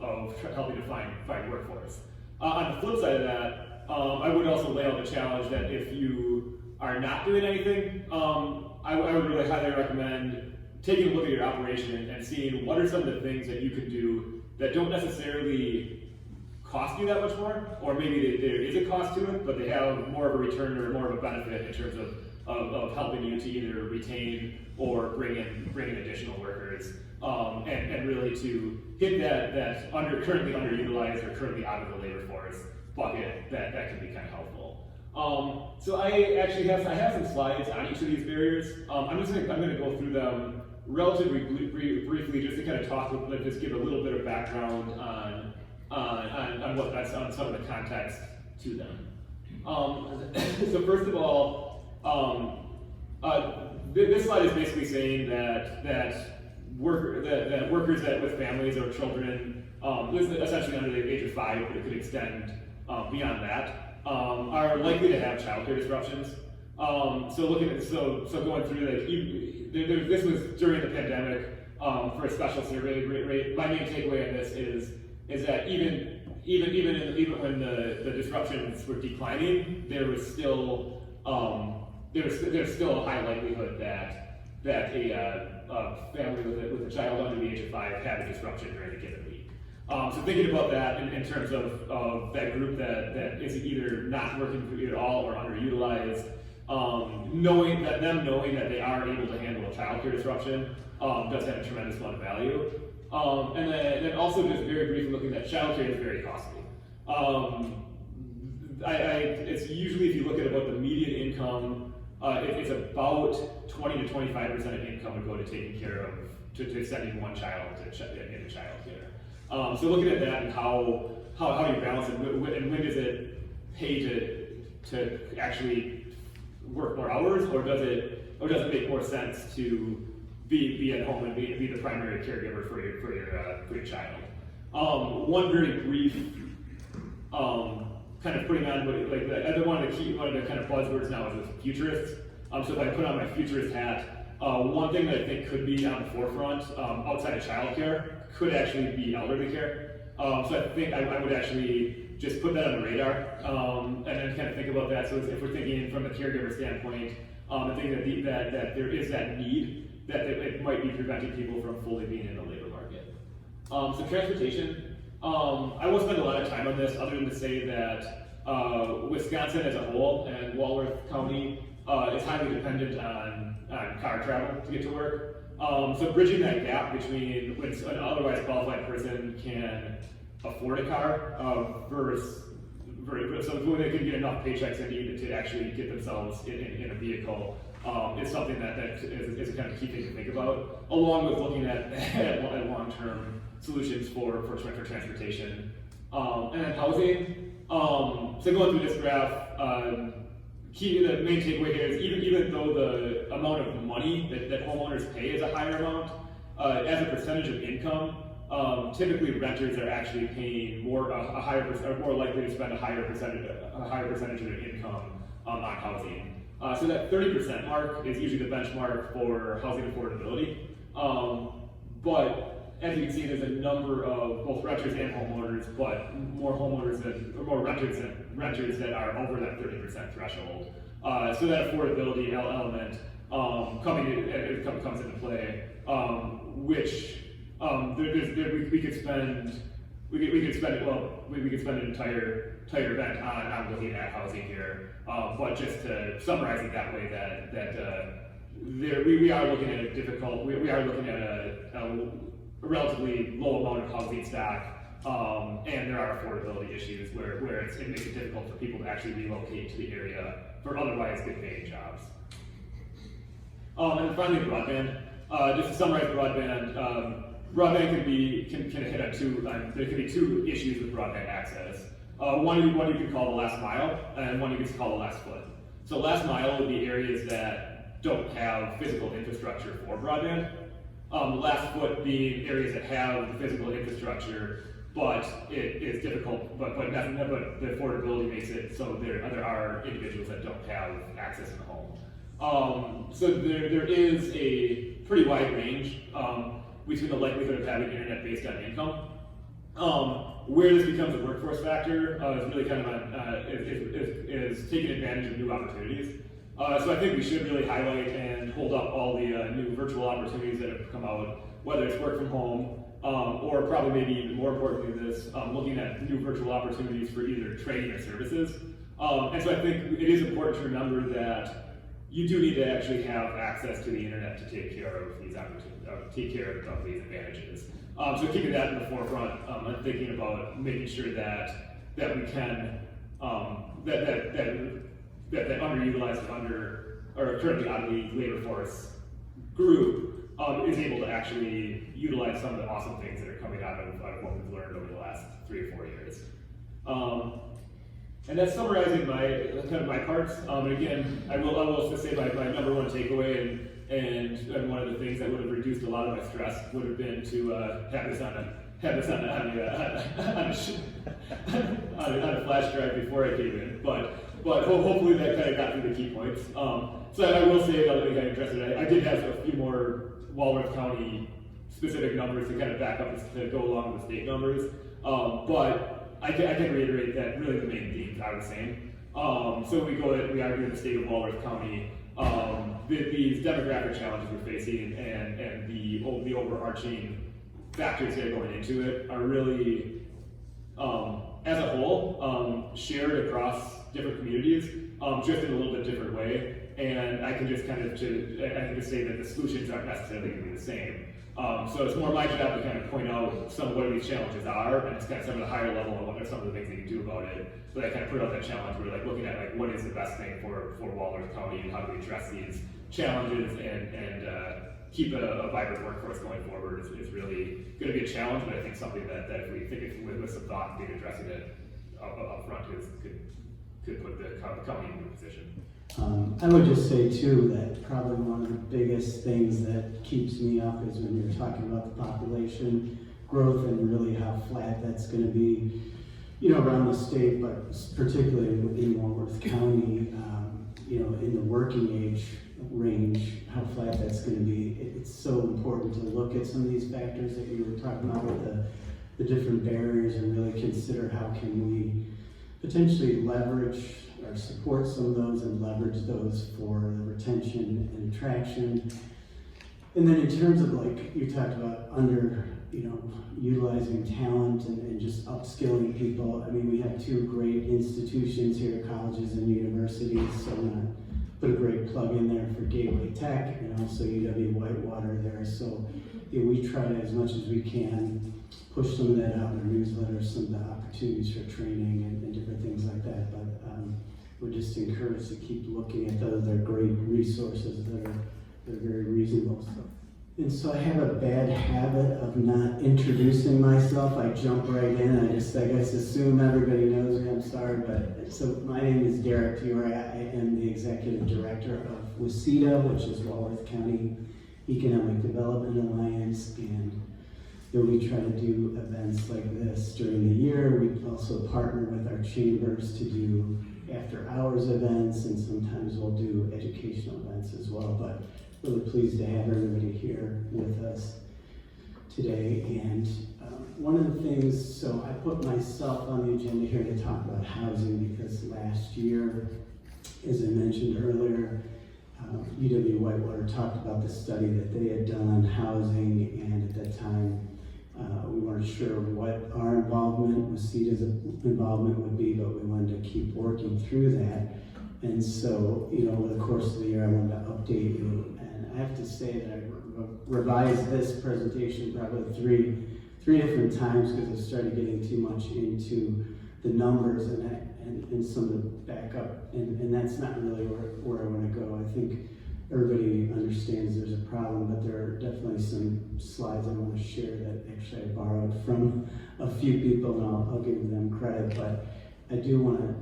helping to find workforce. On the flip side of that, I would also lay out the challenge that if you are not doing anything, I would really highly recommend taking a look at your operation and seeing what are some of the things that you can do that don't necessarily cost you that much more, or maybe there is a cost to it, but they have more of a return or more of a benefit in terms of helping you to either retain or bring in additional workers, and really to hit that currently underutilized or currently out of the labor force bucket that can be kind of helpful. So I have some slides on each of these barriers. I'm going to go through them relatively briefly just to kind of just give a little bit of background on some of the context to them. So first of all, this slide is basically saying that workers with families or children, essentially under the age of 5, but it could extend beyond that, are likely to have childcare disruptions. So going through this was during the pandemic for a special survey rate. My main takeaway on this is that even when the disruptions were declining, there was still a high likelihood that a family with a child under the age of 5 had a disruption during a given week. So thinking about that in terms of that group that is either not working for you at all or underutilized, knowing that they are able to handle a childcare disruption does have a tremendous amount of value. And then also just very briefly looking at childcare is very costly. It's usually, if you look at about the median income, it's about 20 to 25% of income would go to taking care of, to sending one child into childcare. So looking at that and how you balance it, and when does it pay to actually work more hours, or does it make more sense to be at home and be the primary caregiver for your child? One very brief kind of putting on one of the kind of buzzwords now is futurists. So if I put on my futurist hat, one thing that I think could be on the forefront outside of childcare could actually be elderly care. So I think I would actually just put that on the radar and then kind of think about that. So if we're thinking from a caregiver standpoint, I think that there is that need that it might be preventing people from fully being in the labor market. So transportation, I won't spend a lot of time on this other than to say that Wisconsin as a whole and Walworth County is highly dependent on car travel to get to work. So bridging that gap between when an otherwise qualified person can afford a car versus so when they can get enough paychecks they need to actually get themselves in a vehicle is something that is a kind of key thing to think about, along with looking at long-term solutions for transportation. And then housing. So going through this graph, the main takeaway here is even though the amount of money that homeowners pay is a higher amount, as a percentage of income, typically renters are actually paying are more likely to spend a higher percentage of their income on housing. So that 30% mark is usually the benchmark for housing affordability. But as you can see, there's a number of both renters and homeowners, but more renters that are over that 30% threshold. So that affordability element comes into play, which we could spend an entire event on looking at housing here. But just to summarize it that way, we are looking at a relatively low amount of housing stock, and there are affordability issues where it makes it difficult for people to actually relocate to the area for otherwise good paying jobs. And then finally, broadband. Just to summarize broadband, broadband can hit on two. There can be two issues with broadband access. One you can call the last mile, and one you can call the last foot. So last mile would be areas that don't have physical infrastructure for broadband. The last foot being areas that have the physical infrastructure, but it is difficult, but the affordability makes it so there are individuals that don't have access in the home. So there is a pretty wide range between the likelihood of having internet based on income. Where this becomes a workforce factor is really kind of is taking advantage of new opportunities. So I think we should really highlight and hold up all the new virtual opportunities that have come out, whether it's work from home, or probably maybe even more importantly looking at new virtual opportunities for either training or services. And so I think it is important to remember that you do need to actually have access to the internet to take care of these opportunities, take care of these advantages. So keeping that in the forefront and thinking about making sure that we can that underutilized or currently out of the labor force group is able to actually utilize some of the awesome things that are coming out of what we've learned over the last 3 or 4 years. And that's summarizing my parts. And again, I will just say my number one takeaway and one of the things that would have reduced a lot of my stress would have been to have this on a flash drive before I came in. But hopefully that kind of got through the key points. So I will say, I addressed it, I did have a few more Walworth County specific numbers to kind of back up to go along with the state numbers. But I can reiterate that really the main themes are the same. So we argue in the state of Walworth County, these demographic challenges we're facing and the overarching factors that are going into it are really, as a whole, shared across different communities, just in a little bit different way. And I can just say that the solutions aren't necessarily going to be the same. So it's more my job to kind of point out some of what these challenges are, and it's kind of some of the higher level and what are some of the things that you can do about it. But I kind of put out that challenge where looking at what is the best thing for Walworth County and how do we address these challenges and keep a vibrant workforce going forward is really going to be a challenge, but I think something that if we think with some thought and addressing it up front could put the county in a good position. I would just say too that probably one of the biggest things that keeps me up is when you're talking about the population growth and really how flat that's going to be, around the state, but particularly in Walworth County, in the working age range, how flat that's going to be. It's so important to look at some of these factors that you were talking about with the different barriers and really consider how can we potentially leverage or support some of those and leverage those for the retention and attraction And then in terms of like, you talked about utilizing talent and just upskilling people. I mean, we have two great institutions here, colleges and universities, so I'm gonna put a great plug in there for Gateway Tech and also UW Whitewater there. So we try to, as much as we can, push some of that out in our newsletter, some of the opportunities for training and different things like that. But we're just encouraged to keep looking at those. They're great resources that are very reasonable. And so I have a bad habit of not introducing myself. I jump right in. I guess assume everybody knows me. I'm sorry, but so my name is Derek Fiore. I am the executive director of WCEDA, which is Walworth County Economic Development Alliance, and we try to do events like this during the year. We also partner with our chambers to do after-hours events, and sometimes we'll do educational events as well. But really pleased to have everybody here with us today. And one of the things, so I put myself on the agenda here to talk about housing because last year, as I mentioned earlier, UW Whitewater talked about the study that they had done on housing, and at that time, we weren't sure what our involvement, WCEDA's involvement would be, but we wanted to keep working through that. And so, over the course of the year, I wanted to update you. And I have to say that I revised this presentation probably three different times because I started getting too much into the numbers and some of the backup. And that's not really where I want to go. I think everybody understands there's a problem, but there are definitely some slides I want to share that actually I borrowed from a few people, and I'll give them credit. But I do want to,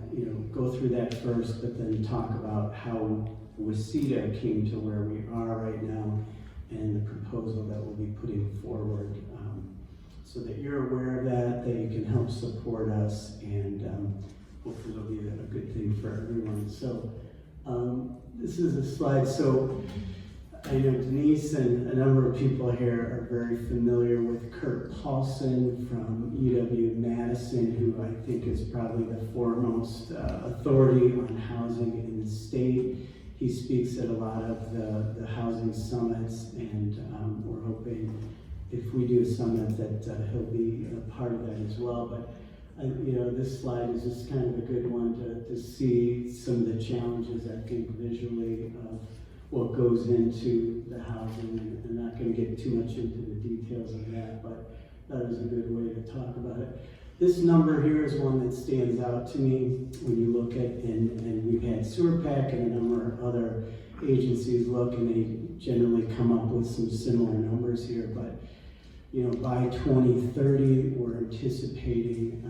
go through that first, but then talk about how WCEDA came to where we are right now and the proposal that we'll be putting forward, so that you're aware of that you can help support us, and hopefully it'll be a good thing for everyone. So this is a slide. So I know Denise and a number of people here are very familiar with Kurt Paulson from UW-Madison, who I think is probably the foremost authority on housing in the state. He speaks at a lot of the housing summits, and we're hoping if we do a summit that he'll be a part of that as well. But this slide is just kind of a good one to see some of the challenges, I think, visually of what goes into the housing, and I'm not going to get too much into the details of that, but that is a good way to talk about it. This number here is one that stands out to me when you look at, and we've had SewerPAC and a number of other agencies look, and they generally come up with some similar numbers here, but by 2030, we're anticipating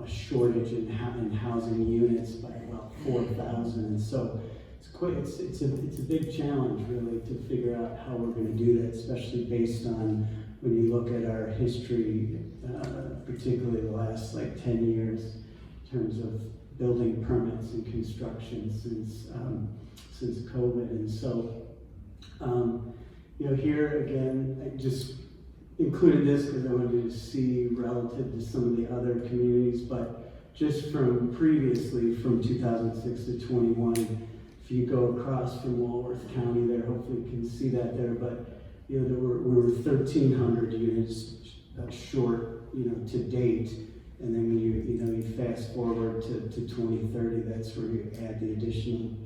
a shortage in housing units by about 4,000, and so it's a big challenge, really, to figure out how we're going to do that, especially based on when you look at our history, particularly the last 10 years, in terms of building permits and construction since COVID. And so, here again, I just included this because I wanted to see relative to some of the other communities, but just from previously, from 2006 to 21, if you go across from Walworth County there, hopefully you can see that there, but we were 1,300 units short, to date, and then when you fast forward to 2030, that's where you add the additional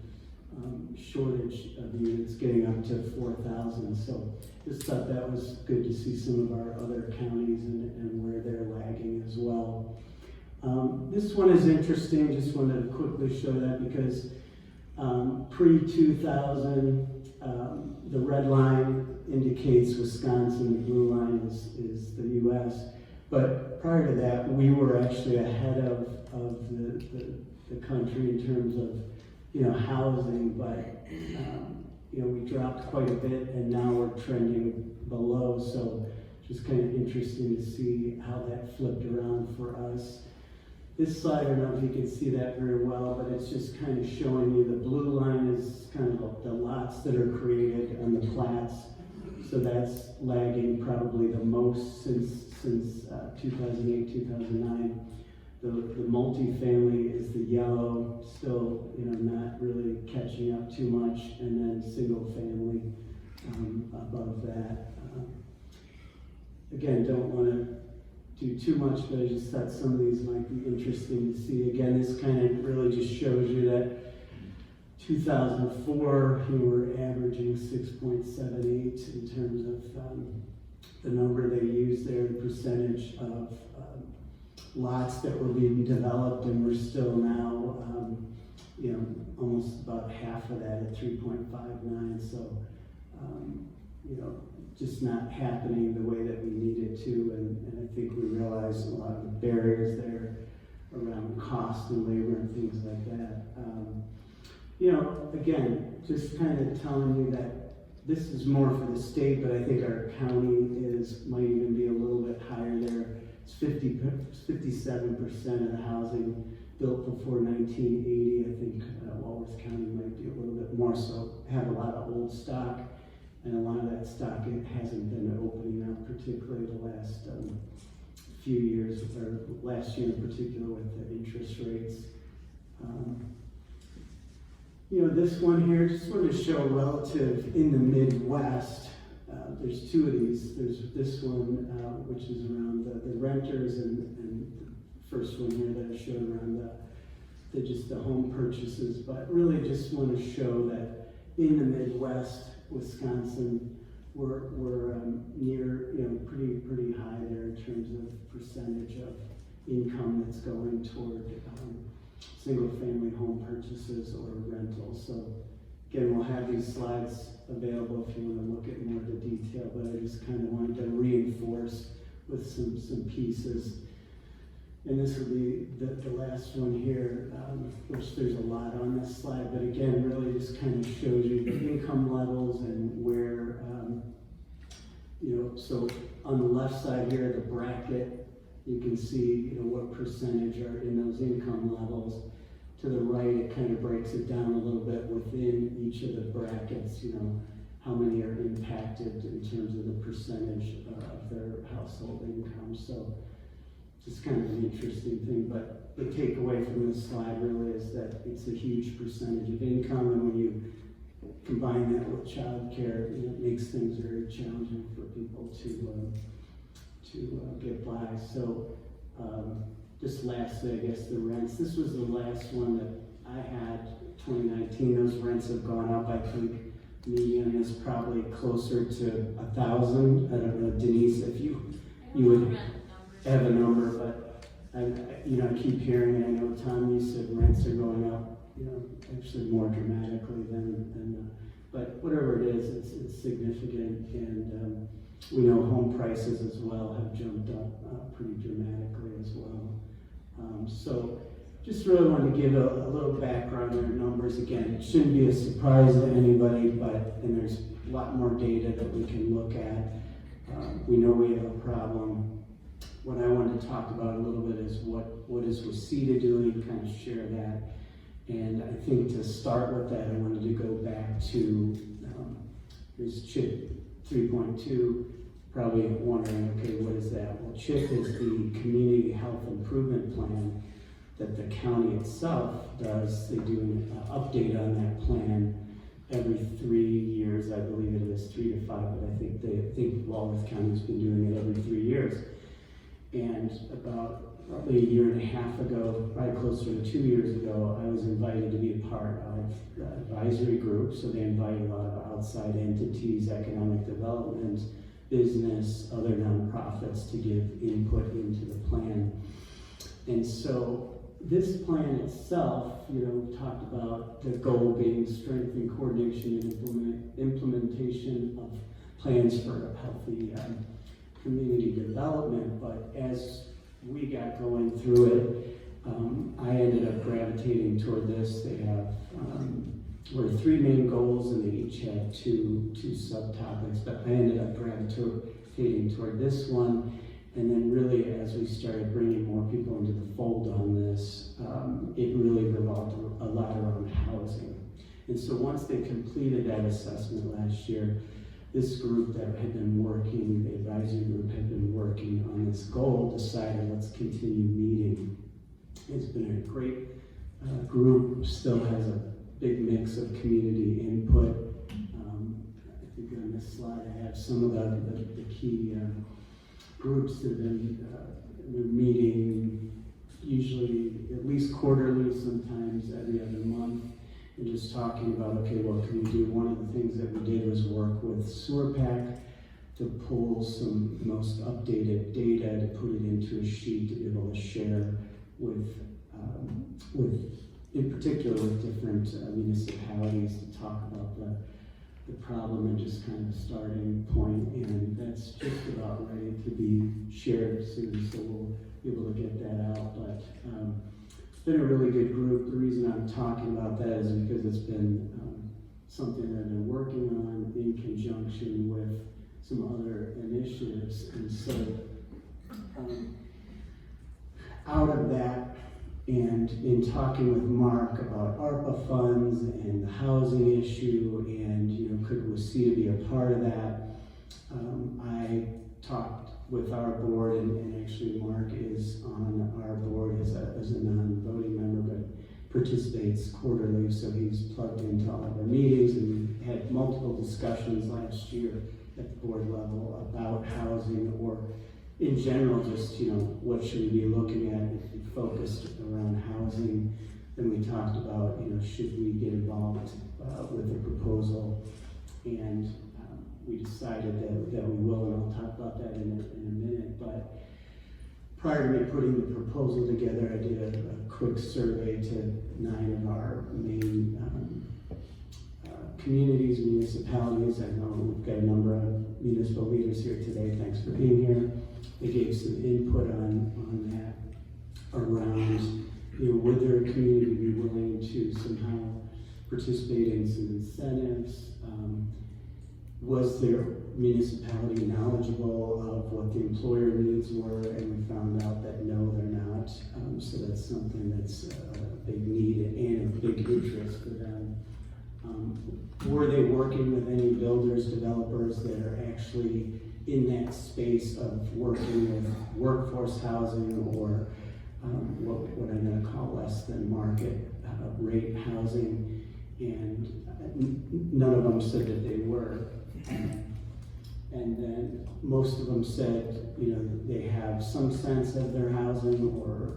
shortage of units, getting up to 4,000. So just thought that was good to see some of our other counties and where they're lagging as well. This one is interesting. Just wanted to quickly show that because pre-2000, the red line indicates Wisconsin, the blue line is the U.S. But prior to that, we were actually ahead of the country in terms of housing, but we dropped quite a bit, and now we're trending below. So just kind of interesting to see how that flipped around for us. This slide, I don't know if you can see that very well, but it's just kind of showing you the blue line is kind of the lots that are created on the plats. So that's lagging probably the most since 2008, 2009. The multifamily is the yellow, still not really catching up too much, and then single family above that. Again, don't want to do too much, but I just thought some of these might be interesting to see. Again, this kind of really just shows you that 2004, we were averaging 6.78 in terms of the number they used there, the percentage of lots that were being developed, and we're still now, almost about half of that at 3.59. So, just not happening the way that we need it to, and I think we realize a lot of the barriers there around cost and labor and things like that. Again, just kind of telling you that this is more for the state, but I think our county might even be a little bit higher there. It's 57% of the housing built before 1980. I think Walworth County might be a little bit more, so have a lot of old stock, and a lot of that stock hasn't been opening up, particularly the last few years, or last year in particular with the interest rates. This one here, just want to show relative in the Midwest. There's two of these. There's this one, which is around the renters, and the first one here that I showed around the home purchases. But really just want to show that in the Midwest, Wisconsin, we're near, pretty high there in terms of percentage of income that's going toward single-family home purchases or rentals. So again, we'll have these slides available if you want to look at more of the detail, but I just kind of wanted to reinforce with some pieces. And this will be the last one here, which there's a lot on this slide, but again, really just kind of shows you the income levels and where, so on the left side here, the bracket, you can see, what percentage are in those income levels. To the right, it kind of breaks it down a little bit within each of the brackets, how many are impacted in terms of the percentage of their household income. So just kind of an interesting thing, but the takeaway from this slide really is that it's a huge percentage of income, and when you combine that with childcare, it makes things very challenging for people to get by. So just lastly, I guess the rents. This was the last one that I had, 2019. Those rents have gone up. I think median is probably closer to 1,000. I don't know, Denise, if you would have a number, but I keep hearing, and I know Tom, you said rents are going up, actually more dramatically than but whatever it is, it's significant, and we know home prices as well have jumped up pretty dramatically as well. So just really want to give a little background on the numbers. Again, it shouldn't be a surprise to anybody, and there's a lot more data that we can look at. We know we have a problem. What I wanted to talk about a little bit is what is Waseda doing, kind of share that. And I think to start with that, I wanted to go back to, here's CHIP 3.2, probably wondering, okay, what is that? Well, CHIP is the Community Health Improvement Plan that the county itself does. They do an update on that plan every 3 years. I believe it is 3 to 5, but I think Walworth County's been doing it every 3 years. And about probably a year and a half ago, probably closer to 2 years ago, I was invited to be a part of the advisory group. So they invite a lot of outside entities, economic development, business, other nonprofits to give input into the plan. And so this plan itself, talked about the goal being strength and coordination and implementation of plans for healthy community development. But as we got going through it, I ended up gravitating toward this. They have were 3 main goals, and they each had two subtopics, but I ended up gravitating toward this one. And then really, as we started bringing more people into the fold on this, it really revolved a lot around housing. And so once they completed that assessment last year, this group that had been working, the advisory group had been working on this goal, decided let's continue meeting. It's been a great group, still has a big mix of community input. I think on this slide, I have some of the key groups that have been meeting usually at least quarterly, sometimes every other month, and just talking about, okay, what can we do? One of the things that we did was work with SewerPack to pull some most updated data, to put it into a sheet to be able to share with in particular with different municipalities to talk about the problem and just kind of starting point, and that's just about ready to be shared soon, so we'll be able to get that out. But it's been a really good group. The reason I'm talking about that is because it's been something that I've been working on in conjunction with some other initiatives, and so out of that, and in talking with Mark about ARPA funds and the housing issue, and could Waseda be a part of that? I talked with our board, and actually Mark is on our board as a non-voting member, but participates quarterly, so he's plugged into all of our meetings, and we had multiple discussions last year at the board level about housing, or in general, just, what should we be looking at if we focused around housing. Then we talked about, should we get involved with a proposal, and we decided that we will, and I'll talk about that in a minute. But prior to me putting the proposal together, I did a quick survey to 9 of our main communities, municipalities. I know we've got a number of municipal leaders here today. Thanks for being here. They gave some input on that around, would their community be willing to somehow participate in some incentives? Was their municipality knowledgeable of what the employer needs were? And we found out that no, they're not. So that's something that's a big need and a big interest for them. Were they working with any builders, developers that are actually in that space of working with workforce housing, or what I'm going to call less than market rate housing? And none of them said that they were. And then most of them said, they have some sense of their housing, or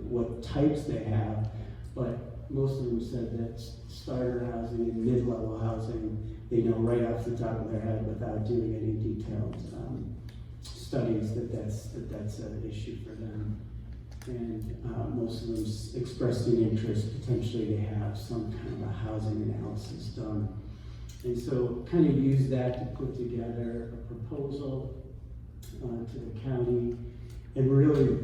what types they have, but most of them said that starter housing and mid-level housing, they know right off the top of their head without doing any detailed studies that's an issue for them. And most of them expressed an interest, potentially they have some kind of a housing analysis done. And so kind of use that to put together a proposal to the county. And really,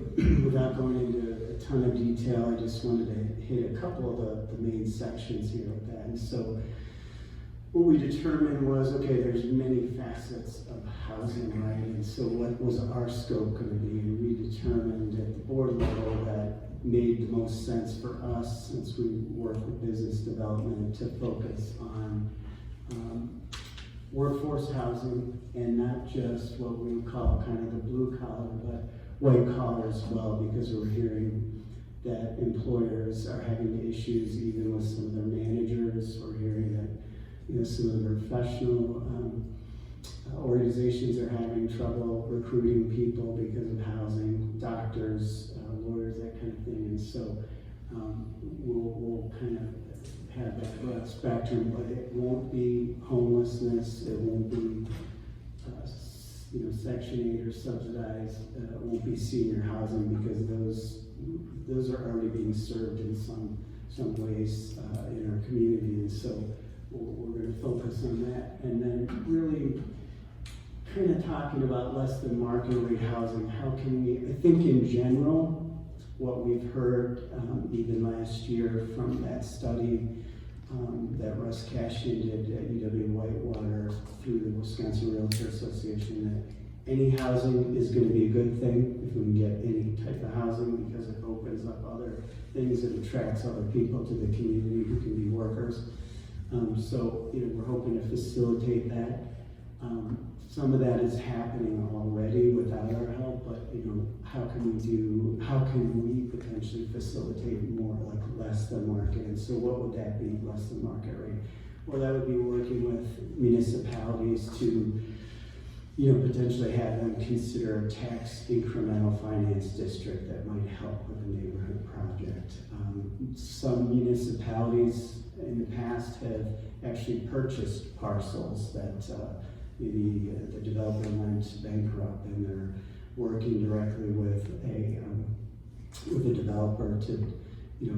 without going into a ton of detail, I just wanted to hit a couple of the main sections here with that. And so what we determined was, okay, there's many facets of housing, right? And so what was our scope going to be? And we determined at the board level that made the most sense for us, since we work with business development, to focus on workforce housing, and not just what we would call kind of the blue collar, but white collar as well, because we're hearing that employers are having issues even with some of their managers. We're hearing that some of the professional organizations are having trouble recruiting people because of housing, doctors, lawyers, that kind of thing. And so we'll kind of have that broad spectrum, but it won't be homelessness, it won't be Section 8 or subsidized, it won't be senior housing, because those are already being served in some ways in our community. And so we're going to focus on that, and then really kind of talking about less than market rate housing. How can we, I think in general, what we've heard even last year from that study that Russ Cashin did at UW-Whitewater through the Wisconsin Realtor Association, that any housing is going to be a good thing if we can get any type of housing, because it opens up other things and attracts other people to the community who can be workers. So we're hoping to facilitate that. Some of that is happening already without our help, but how can we potentially facilitate more, like less than market? And so what would that be, less than market rate? Well, that would be working with municipalities to, potentially have them consider a tax incremental finance district that might help with a neighborhood project. Some municipalities in the past have actually purchased parcels that maybe the developer went bankrupt, and they're working directly with a developer to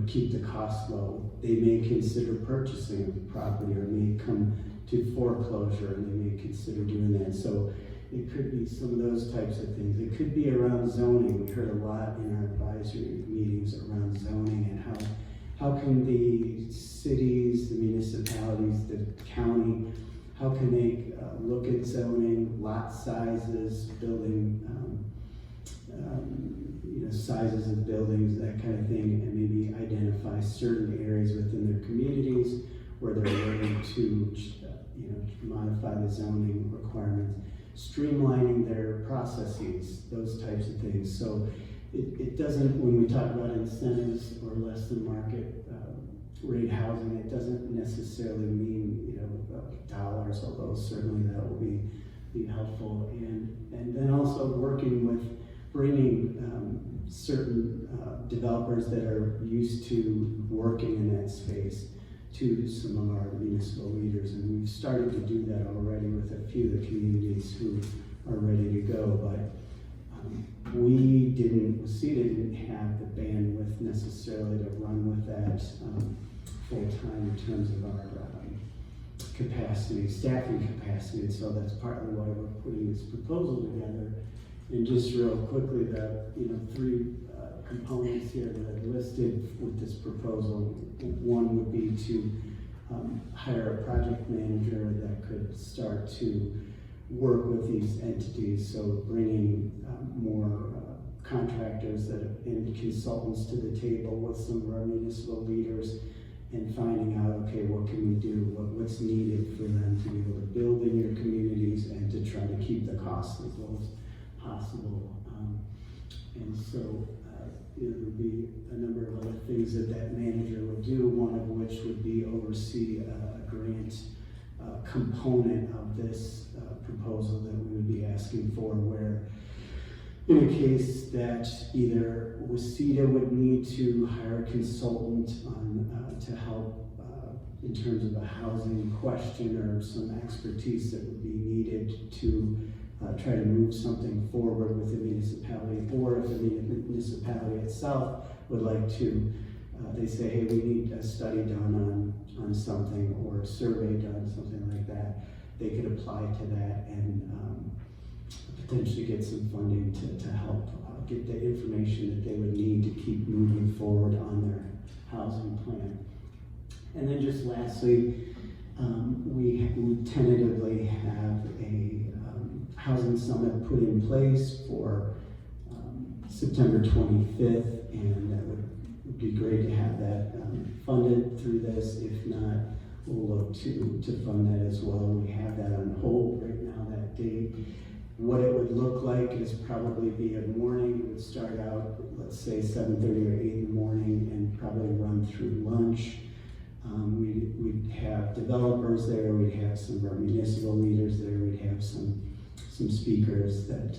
keep the cost low. They may consider purchasing the property, or may come to foreclosure, and they may consider doing that. So it could be some of those types of things. It could be around zoning. We heard a lot in our advisory meetings around zoning, and how can the cities, the municipalities, the county, how can they look at zoning, lot sizes, building, sizes of buildings, that kind of thing, and maybe identify certain areas within their communities where they're willing to, modify the zoning requirements, streamlining their processes, those types of things. So it doesn't, when we talk about incentives or less than market rate housing, it doesn't necessarily mean, dollars, although certainly that will be helpful. And then also working with bringing certain developers that are used to working in that space to some of our municipal leaders, and we've started to do that already with a few of the communities who are ready to go. But CETA didn't have the bandwidth necessarily to run with that full time in terms of our staffing capacity, and so that's partly why we're putting this proposal together. And just real quickly, the three components here that I've listed with this proposal. One would be to hire a project manager that could start to work with these entities, so bringing more contractors and consultants to the table with some of our municipal leaders, and finding out, okay, what can we do, what's needed for them to be able to build in your communities and to try to keep the costs as low as possible. And so there would be a number of other things that manager would do, one of which would be oversee a grant component of this proposal that we would be asking for, where in a case that either CETA would need to hire a consultant to help in terms of a housing question or some expertise that would be needed to try to move something forward with the municipality, or if the municipality itself would like to, they say, hey, we need a study done on something, or a survey done, something like that, they could apply to that and potentially get some funding to help get the information that they would need to keep moving forward on their housing plan. And then just lastly, we tentatively have a housing summit put in place for September 25th, and that would be great to have that funded through this. If not, we'll look to fund that as well. We have that on hold right now, that date. What it would look like is probably be a morning. It would start out, let's say 7:30 or 8 in the morning, and probably run through lunch. We'd have developers there, we'd have some of our municipal leaders there, we'd have some speakers that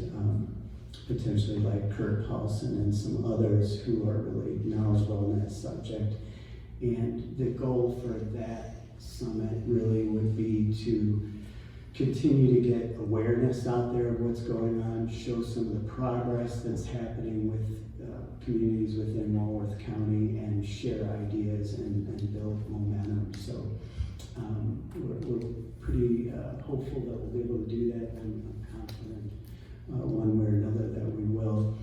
potentially like Kurt Paulson and some others who are really knowledgeable in that subject. And the goal for that summit really would be to continue to get awareness out there of what's going on, show some of the progress that's happening with communities within Walworth County, and share ideas and build momentum. So we're pretty hopeful that we'll be able to do that, and I'm confident one way or another that we will.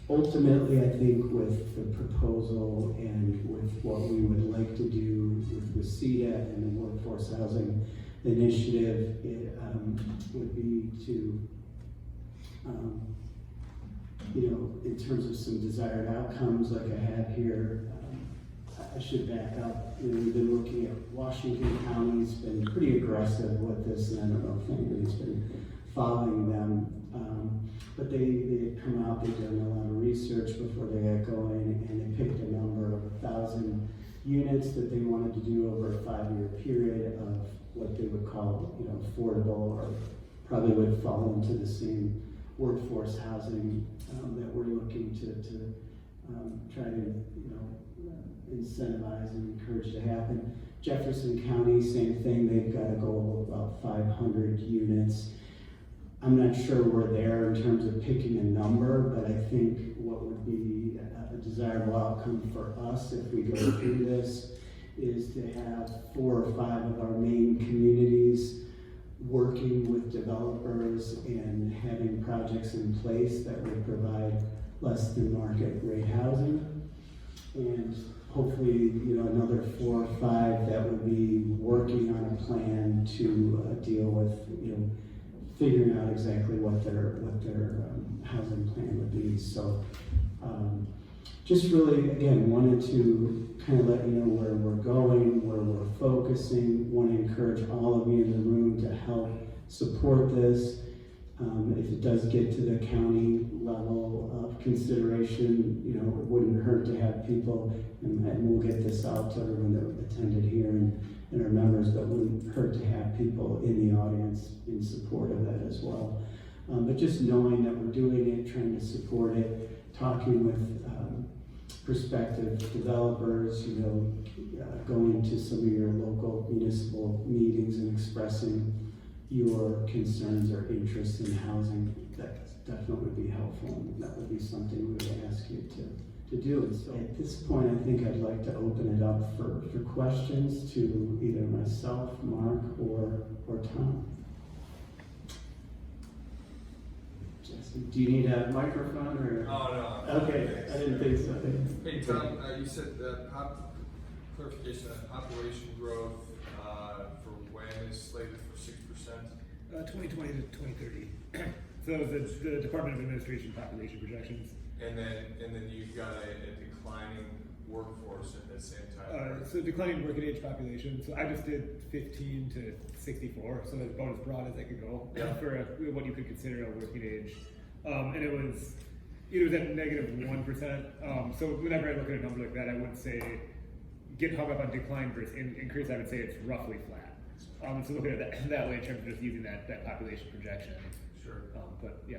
Ultimately, I think with the proposal and with what we would like to do with CETA and the workforce housing initiative, it would be to, in terms of some desired outcomes like I have here, I should back up. We've been looking at Washington County's been pretty aggressive with this, and I don't know if anybody's been following them. But they come out, they've done a lot of research before they got going, and they picked a number of 1,000 units that they wanted to do over a 5-year period of what they would call, affordable, or probably would fall into the same workforce housing that we're looking to try to, incentivize and encourage to happen. Jefferson County, same thing, they've got a goal of about 500 units. I'm not sure we're there in terms of picking a number, but I think what would be a desirable outcome for us if we go through this is to have 4 or 5 of our main communities working with developers and having projects in place that would provide less than market rate housing. And hopefully, another 4 or 5 that would be working on a plan to deal with, figuring out exactly what their housing plan would be. So, just really, again, wanted to kind of let you know where we're going, where we're focusing. Want to encourage all of you in the room to help support this. If it does get to the county level of consideration, it wouldn't hurt to have people, and we'll get this out to everyone that attended here and our members, but it wouldn't hurt to have people in the audience in support of that as well. But just knowing that we're doing it, trying to support it, talking with prospective developers, going to some of your local municipal meetings and expressing your concerns or interests in housing, that definitely would be helpful, and that would be something we would ask you to do. And so at this point, I think I'd like to open it up for questions to either myself, Mark, or Tom. Jesse, do you need a microphone or? Oh, no. Okay, I didn't think so. Hey, Tom, you said clarification on population growth for when is slated for 6%? 2020 to 2030. So the Department of Administration population projections. And then you've got a declining workforce at the same time. So declining working age population. So I just did 15 to 64, so that's about as broad as I could go for what you could consider a working age. And it was at -1%. So whenever I look at a number like that, I wouldn't say get hung up on decline versus increase. I would say it's roughly flat. So looking at that way in terms of just using that population projection. Sure. But yeah.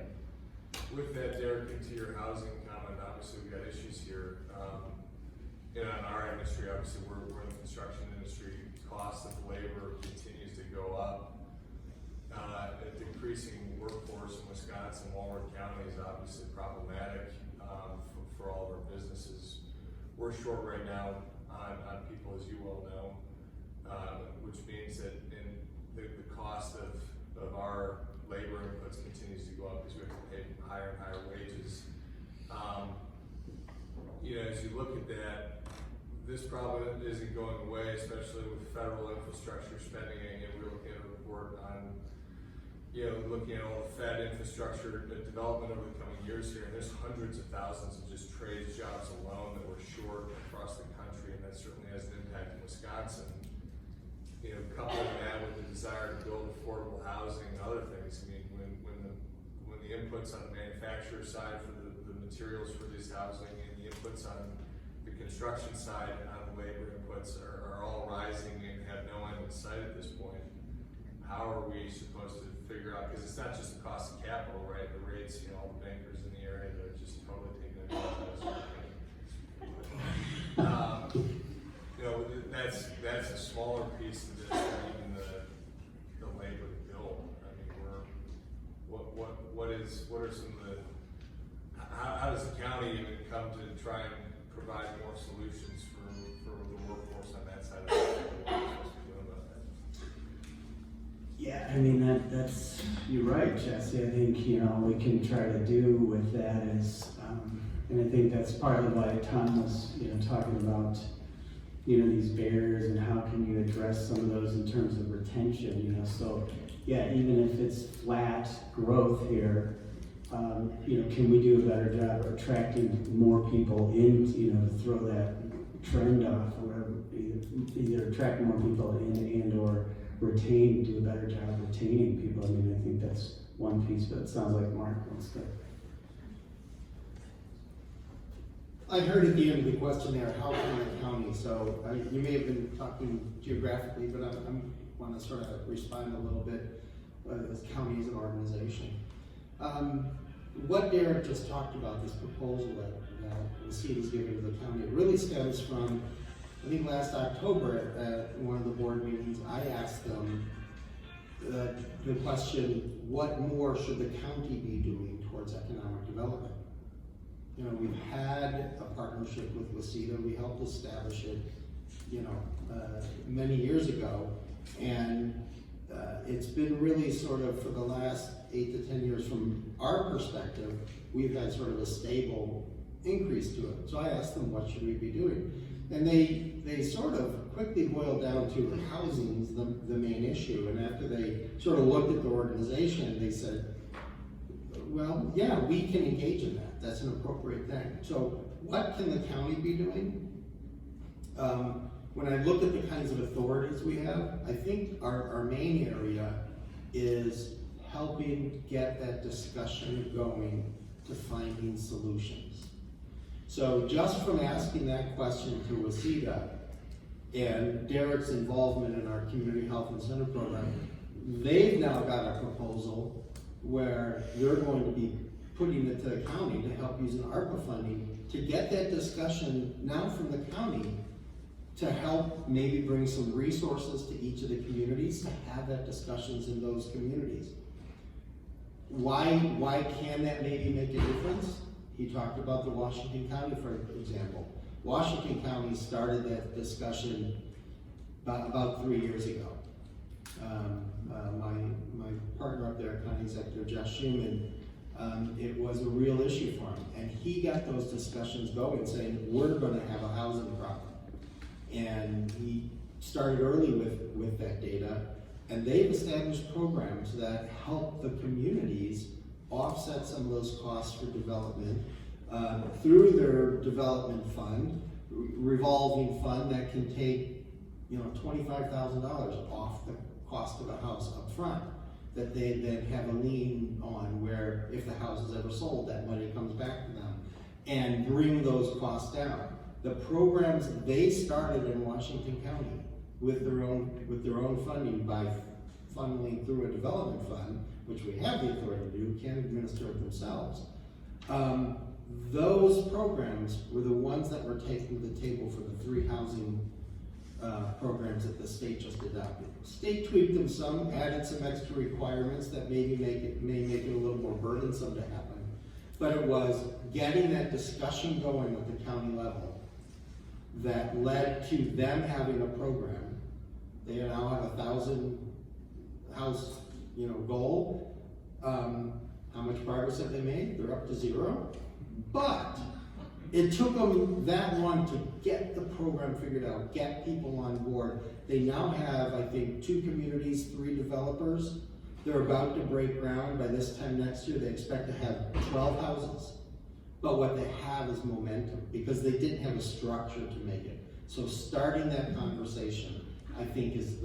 With that, Derek, into your housing comment, obviously we've got issues here. In our industry, obviously we're in the construction industry. Cost of labor continues to go up. A decreasing workforce in Wisconsin, Walworth County is obviously problematic for all of our businesses. We're short right now on people, as you well know, which means that the cost of our labor inputs continues to go up because we have to pay higher and higher wages. As you look at that, this problem isn't going away, especially with federal infrastructure spending. And we're looking at a report on, looking at all the Fed infrastructure development over the coming years here, and there's hundreds of thousands of just trades jobs alone that we're short across the country, and that certainly has an impact in Wisconsin. Coupling that with the desire to build affordable housing and other things. I mean, when the inputs on the manufacturer side for the materials for this housing and the inputs on the construction side and on the labor inputs are all rising and have no end in sight at this point, how are we supposed to figure out, because it's not just the cost of capital, right? The rates, all the bankers in the area that are just totally taking advantage of this. That's a smaller piece of this than even the labor to build. I mean, what are some of the, how does the county even come to try and provide more solutions for the workforce on that side of the what are we supposed to be doing about that? Yeah, I mean, that's, you're right, Jesse. I think, we can try to do with that is, and I think that's partly why Tom was, talking about, these barriers and how can you address some of those in terms of retention, so yeah, even if it's flat growth here, can we do a better job of attracting more people in, to throw that trend off, or whatever, either attract more people in and or do a better job of retaining people. I mean, I think that's one piece, but it sounds like Mark wants to. I heard at the end of the question there, how can the county, so you may have been talking geographically, but I'm want to sort of respond a little bit as county as an organization. What Derek just talked about, this proposal that the city is giving to the county, it really stems from, I think last October at one of the board meetings, I asked them the question, what more should the county be doing towards economic development? You know, we've had a partnership with WACITA, we helped establish it, you know, many years ago, and it's been really sort of for the last 8 to 10 years from our perspective, we've had sort of a stable increase to it. So I asked them, what should we be doing? And they sort of quickly boiled down to housing is the main issue. And after they sort of looked at the organization, they said, well, yeah, we can engage in that. That's an appropriate thing. So what can the county be doing? When I look at the kinds of authorities we have, I think our main area is helping get that discussion going to finding solutions. So just from asking that question to WACITA and Derek's involvement in our community health incentive program, they've now got a proposal where they're going to be putting it to the county to help using ARPA funding to get that discussion now from the county to help maybe bring some resources to each of the communities to have that discussions in those communities. Why can that maybe make a difference? He talked about the Washington County, for example. Washington County started that discussion about 3 years ago. My partner up there, County Executive Josh Schuman, it was a real issue for him. And he got those discussions going saying, we're gonna have a housing problem. And he started early with that data, and they've established programs that help the communities offset some of those costs for development through their development fund, revolving fund that can take, you know, $25,000 off the cost of a house up front that they then have a lien on, where if the house is ever sold, that money comes back to them, and bring those costs down. The programs they started in Washington County with their own funding by funneling through a development fund, which we have the authority to do, can administer it themselves. Those programs were the ones that were taken to the table for the 3 housing programs that the state just adopted. State tweaked them some, added some extra requirements that may make it a little more burdensome to happen. But it was getting that discussion going at the county level that led to them having a program. They now have a 1,000 house, you know, goal. How much progress have they made? They're up to 0. But it took them that long to get the program figured out, get people on board. They now have, I think, 2 communities, 3 developers. They're about to break ground. By this time next year, they expect to have 12 houses. But what they have is momentum, because they didn't have a structure to make it. So starting that conversation, I think, is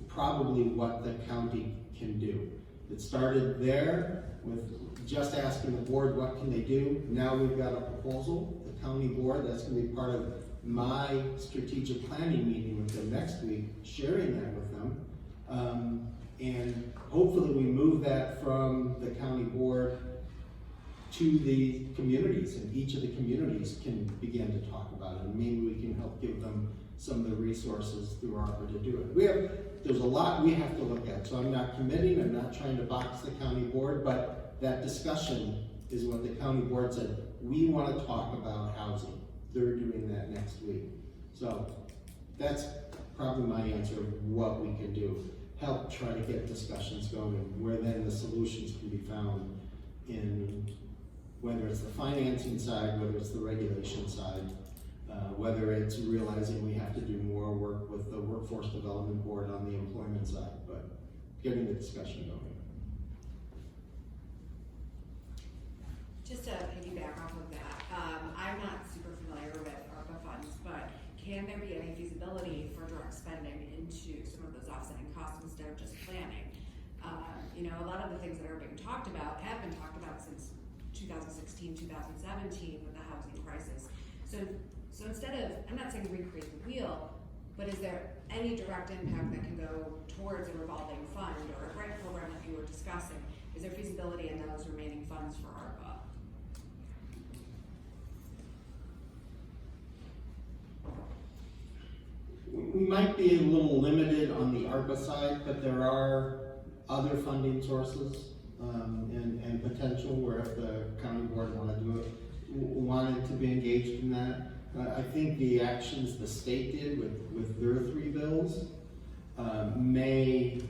probably what the county can do. It started there with just asking the board, what can they do? Now we've got a proposal, the county board, that's gonna be part of my strategic planning meeting with them next week, sharing that with them. And hopefully we move that from the county board to the communities, and each of the communities can begin to talk about it, and maybe we can help give them some of the resources through ARPA to do it. There's a lot we have to look at, so I'm not committing, I'm not trying to box the county board, but that discussion is what the county board said, we want to talk about housing. They're doing that next week. So that's probably my answer of what we can do. Help try to get discussions going, where then the solutions can be found in whether it's the financing side, whether it's the regulation side, whether it's realizing we have to do more work with the Workforce Development Board on the employment side, but getting the discussion going. Just to piggyback off of that, I'm not super familiar with ARPA funds, but can there be any feasibility for direct spending into some of those offsetting costs instead of just planning? You know, a lot of the things that are being talked about have been talked about since 2016, 2017 with the housing crisis. So instead of, I'm not saying recreate the wheel, but is there any direct impact that can go towards a revolving fund or a grant program that you were discussing, is there feasibility in those remaining funds for ARPA? We might be a little limited on the ARPA side, but there are other funding sources and potential where if the county board wanted to be engaged in that. I think the actions the state did with their 3 bills may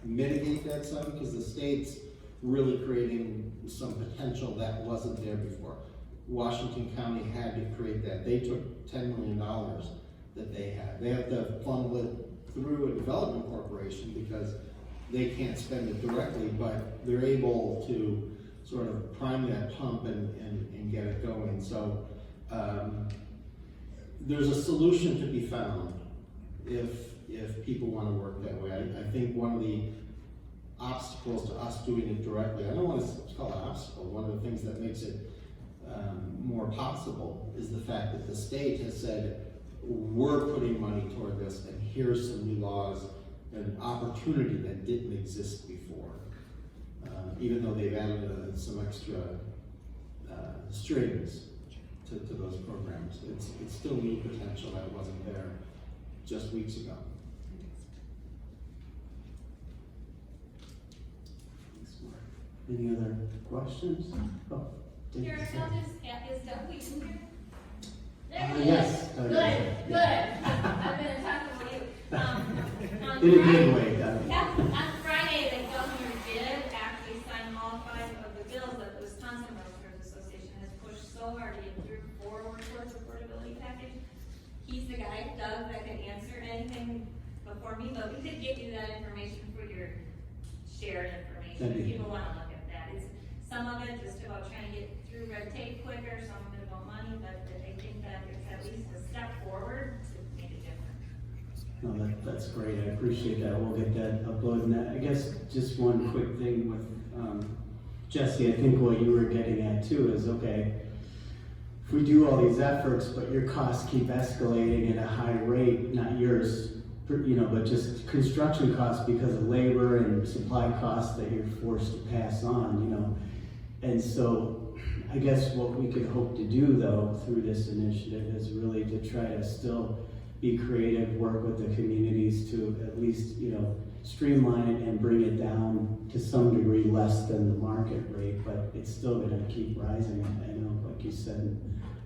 mitigate that some, because the state's really creating some potential that wasn't there before. Washington County had to create that. They took $10 million that they had. They have to funnel it through a development corporation because they can't spend it directly, but they're able to sort of prime that pump and get it going. So there's a solution to be found if people want to work that way. I think one of the obstacles to us doing it directly, I don't want to call it an obstacle, one of the things that makes it more possible is the fact that the state has said, we're putting money toward this, and here's some new laws, an opportunity that didn't exist before. Even though they've added some extra strings to those programs, it's still new potential that wasn't there just weeks ago. Any other questions? Oh, Here, is Doug Wheaton here? yes. Good. I've been talking with you. On In a Friday- good way, Doug. Yeah, on Friday, the governor did actually sign all 5 of the bills that the Wisconsin Realtors Association has pushed so hard to get through for workforce affordability package. He's the guy, Doug, that can answer anything before me, but we could get you that information for your shared information, if people wanna look at that. It's some of it just about trying to get through red tape quicker, some of it about money, but I think that it's at least a step forward to make a difference. No, that's great. I appreciate that. We'll get that uploaded. And I guess just one quick thing with Jesse, I think what you were getting at too is, okay, if we do all these efforts, but your costs keep escalating at a high rate, not yours, but just construction costs because of labor and supply costs that you're forced to pass on, And so I guess what we could hope to do though through this initiative is really to try to still be creative, work with the communities to at least, streamline it and bring it down to some degree less than the market rate, but it's still gonna keep rising, I know, like you said,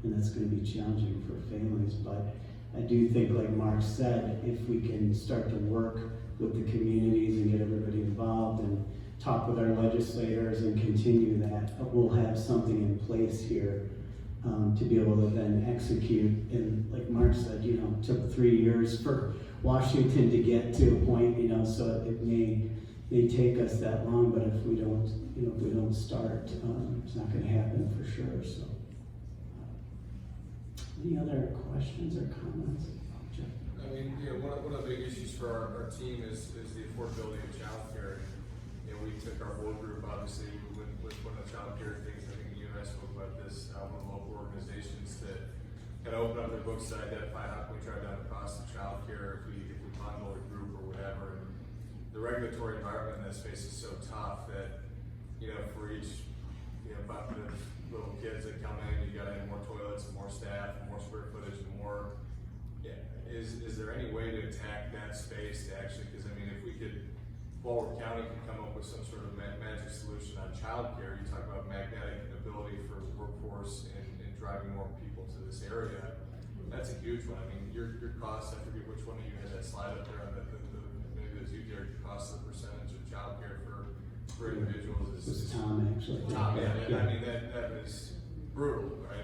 and that's gonna be challenging for families, but I do think, like Mark said, if we can start to work with the communities and get everybody involved and talk with our legislators and continue that, we'll have something in place here to be able to then execute. And like Mark said, it took 3 years for Washington to get to a point, so it may take us that long, but if we don't start, it's not gonna happen for sure, so. Any other questions or comments? Jeff? I mean, one of the big issues for our team is the affordability of childcare. We took our board group, obviously, with one of the childcare things. I think you and I spoke about this, one of the local organizations that kind of opened up their books to identify how can we drive down the cost of childcare if we bundle a group or whatever. And the regulatory environment in that space is so tough that, for each bucket of little kids that come in, you gotta have more toilets, more staff, more square footage, more. Yeah, is there any way to attack that space to actually? Because I mean, if we could, Walworth County could come up with some sort of magic solution on childcare. You talk about magnetic ability for workforce and driving more people to this area. That's a huge one. I mean, your costs, I forget which one of you had that slide up there on maybe it was you, Derek, the cost of the percentage of childcare for individuals is. It was Tom, actually. Tom, yeah. I mean, that was brutal, right?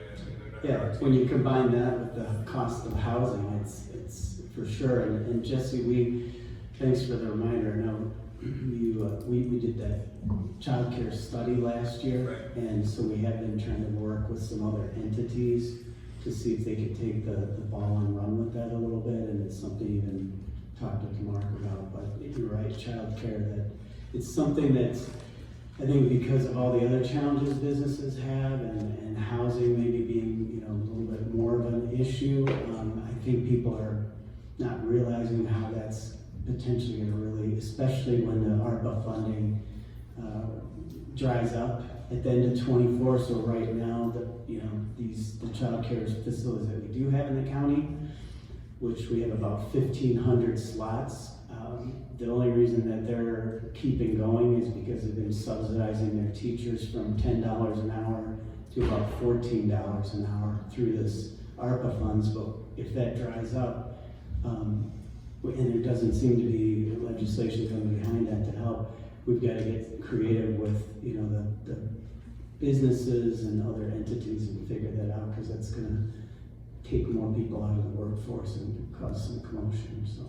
Yeah, when you combine that with the cost of housing, it's for sure. And Jesse, thanks for the reminder. No, we did that child care study last year, right. And so we have been trying to work with some other entities to see if they could take the ball and run with that a little bit, and it's something even talked to Mark about. But you're right, child care, that it's something that's, I think because of all the other challenges businesses have and housing maybe being, a little bit more of an issue, I think people are not realizing how that's potentially gonna really, especially when the ARPA funding dries up at the end of '24. So right now, the child care facilities that we do have in the county, which we have about 1,500 slots. The only reason that they're keeping going is because they've been subsidizing their teachers from $10 an hour to about $14 an hour through this ARPA funds. But if that dries up, and there doesn't seem to be legislation coming behind that to help, we've got to get creative with the businesses and other entities and figure that out, because that's going to take more people out of the workforce and cause some commotion. So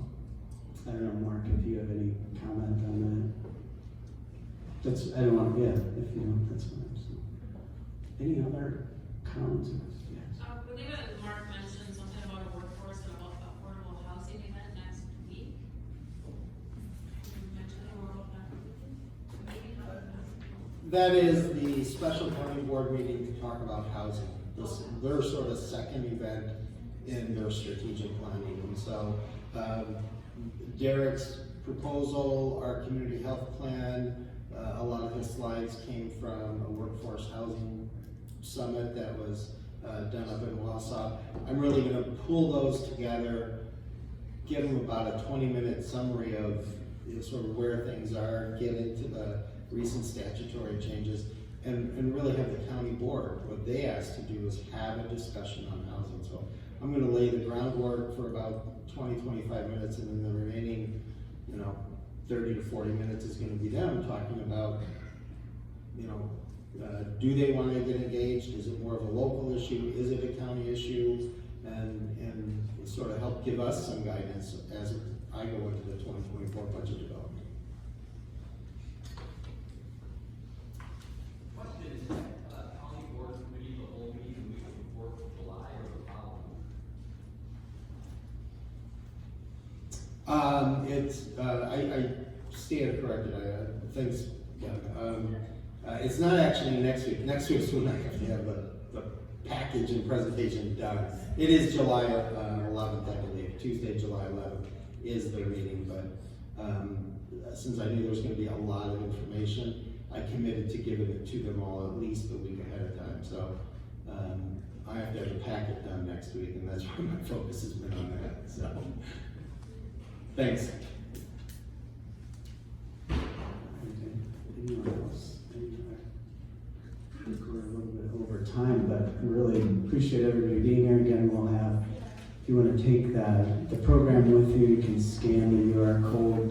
I don't know, Mark, if you have any comment on that. If that's what I'm saying. Any other comments? Yes. I believe that Mark mentioned something about a workforce and about affordable housing event next week. Can you mention any more about that? That is the special county board meeting to talk about housing. Their sort of second event in their strategic planning. And so Derek's proposal, our community health plan, a lot of his slides came from a workforce housing summit that was done up in Wausau. I'm really going to pull those together, give them about a 20-minute summary of sort of where things are, get into the recent statutory changes, and really have the county board. What they asked to do is have a discussion on housing. So I'm going to lay the groundwork for about 20-25 minutes, and then the remaining 30 to 40 minutes is going to be them talking about do they want to get engaged? Is it more of a local issue? Is it a county issue? And sort of help give us some guidance as I go into the 2024 budget development. Question is that county board committee, the whole meeting the week of the 4th of July or the following? I stand corrected. Thanks. It's not actually next week. Next week is when I have to have the package and presentation done. It is July 11th, I believe. Tuesday, July 11th is their meeting. But since I knew there was going to be a lot of information, I committed to giving it to them all at least a week ahead of time. So I have to have the packet done next week, and that's why my focus has been on that. So thanks. Anyone else? I think we're a little bit over time, but really appreciate everybody being here. Again, we'll have, if you want to take the program with you, you can scan the QR code.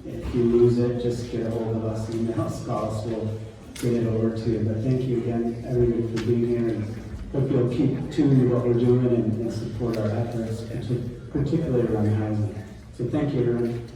If you lose it, just get a hold of us, email us, call us, we'll get it over to you. But thank you again, everybody, for being here, and hope you'll keep tuning what we're doing and support our efforts, particularly around housing. So thank you, everyone.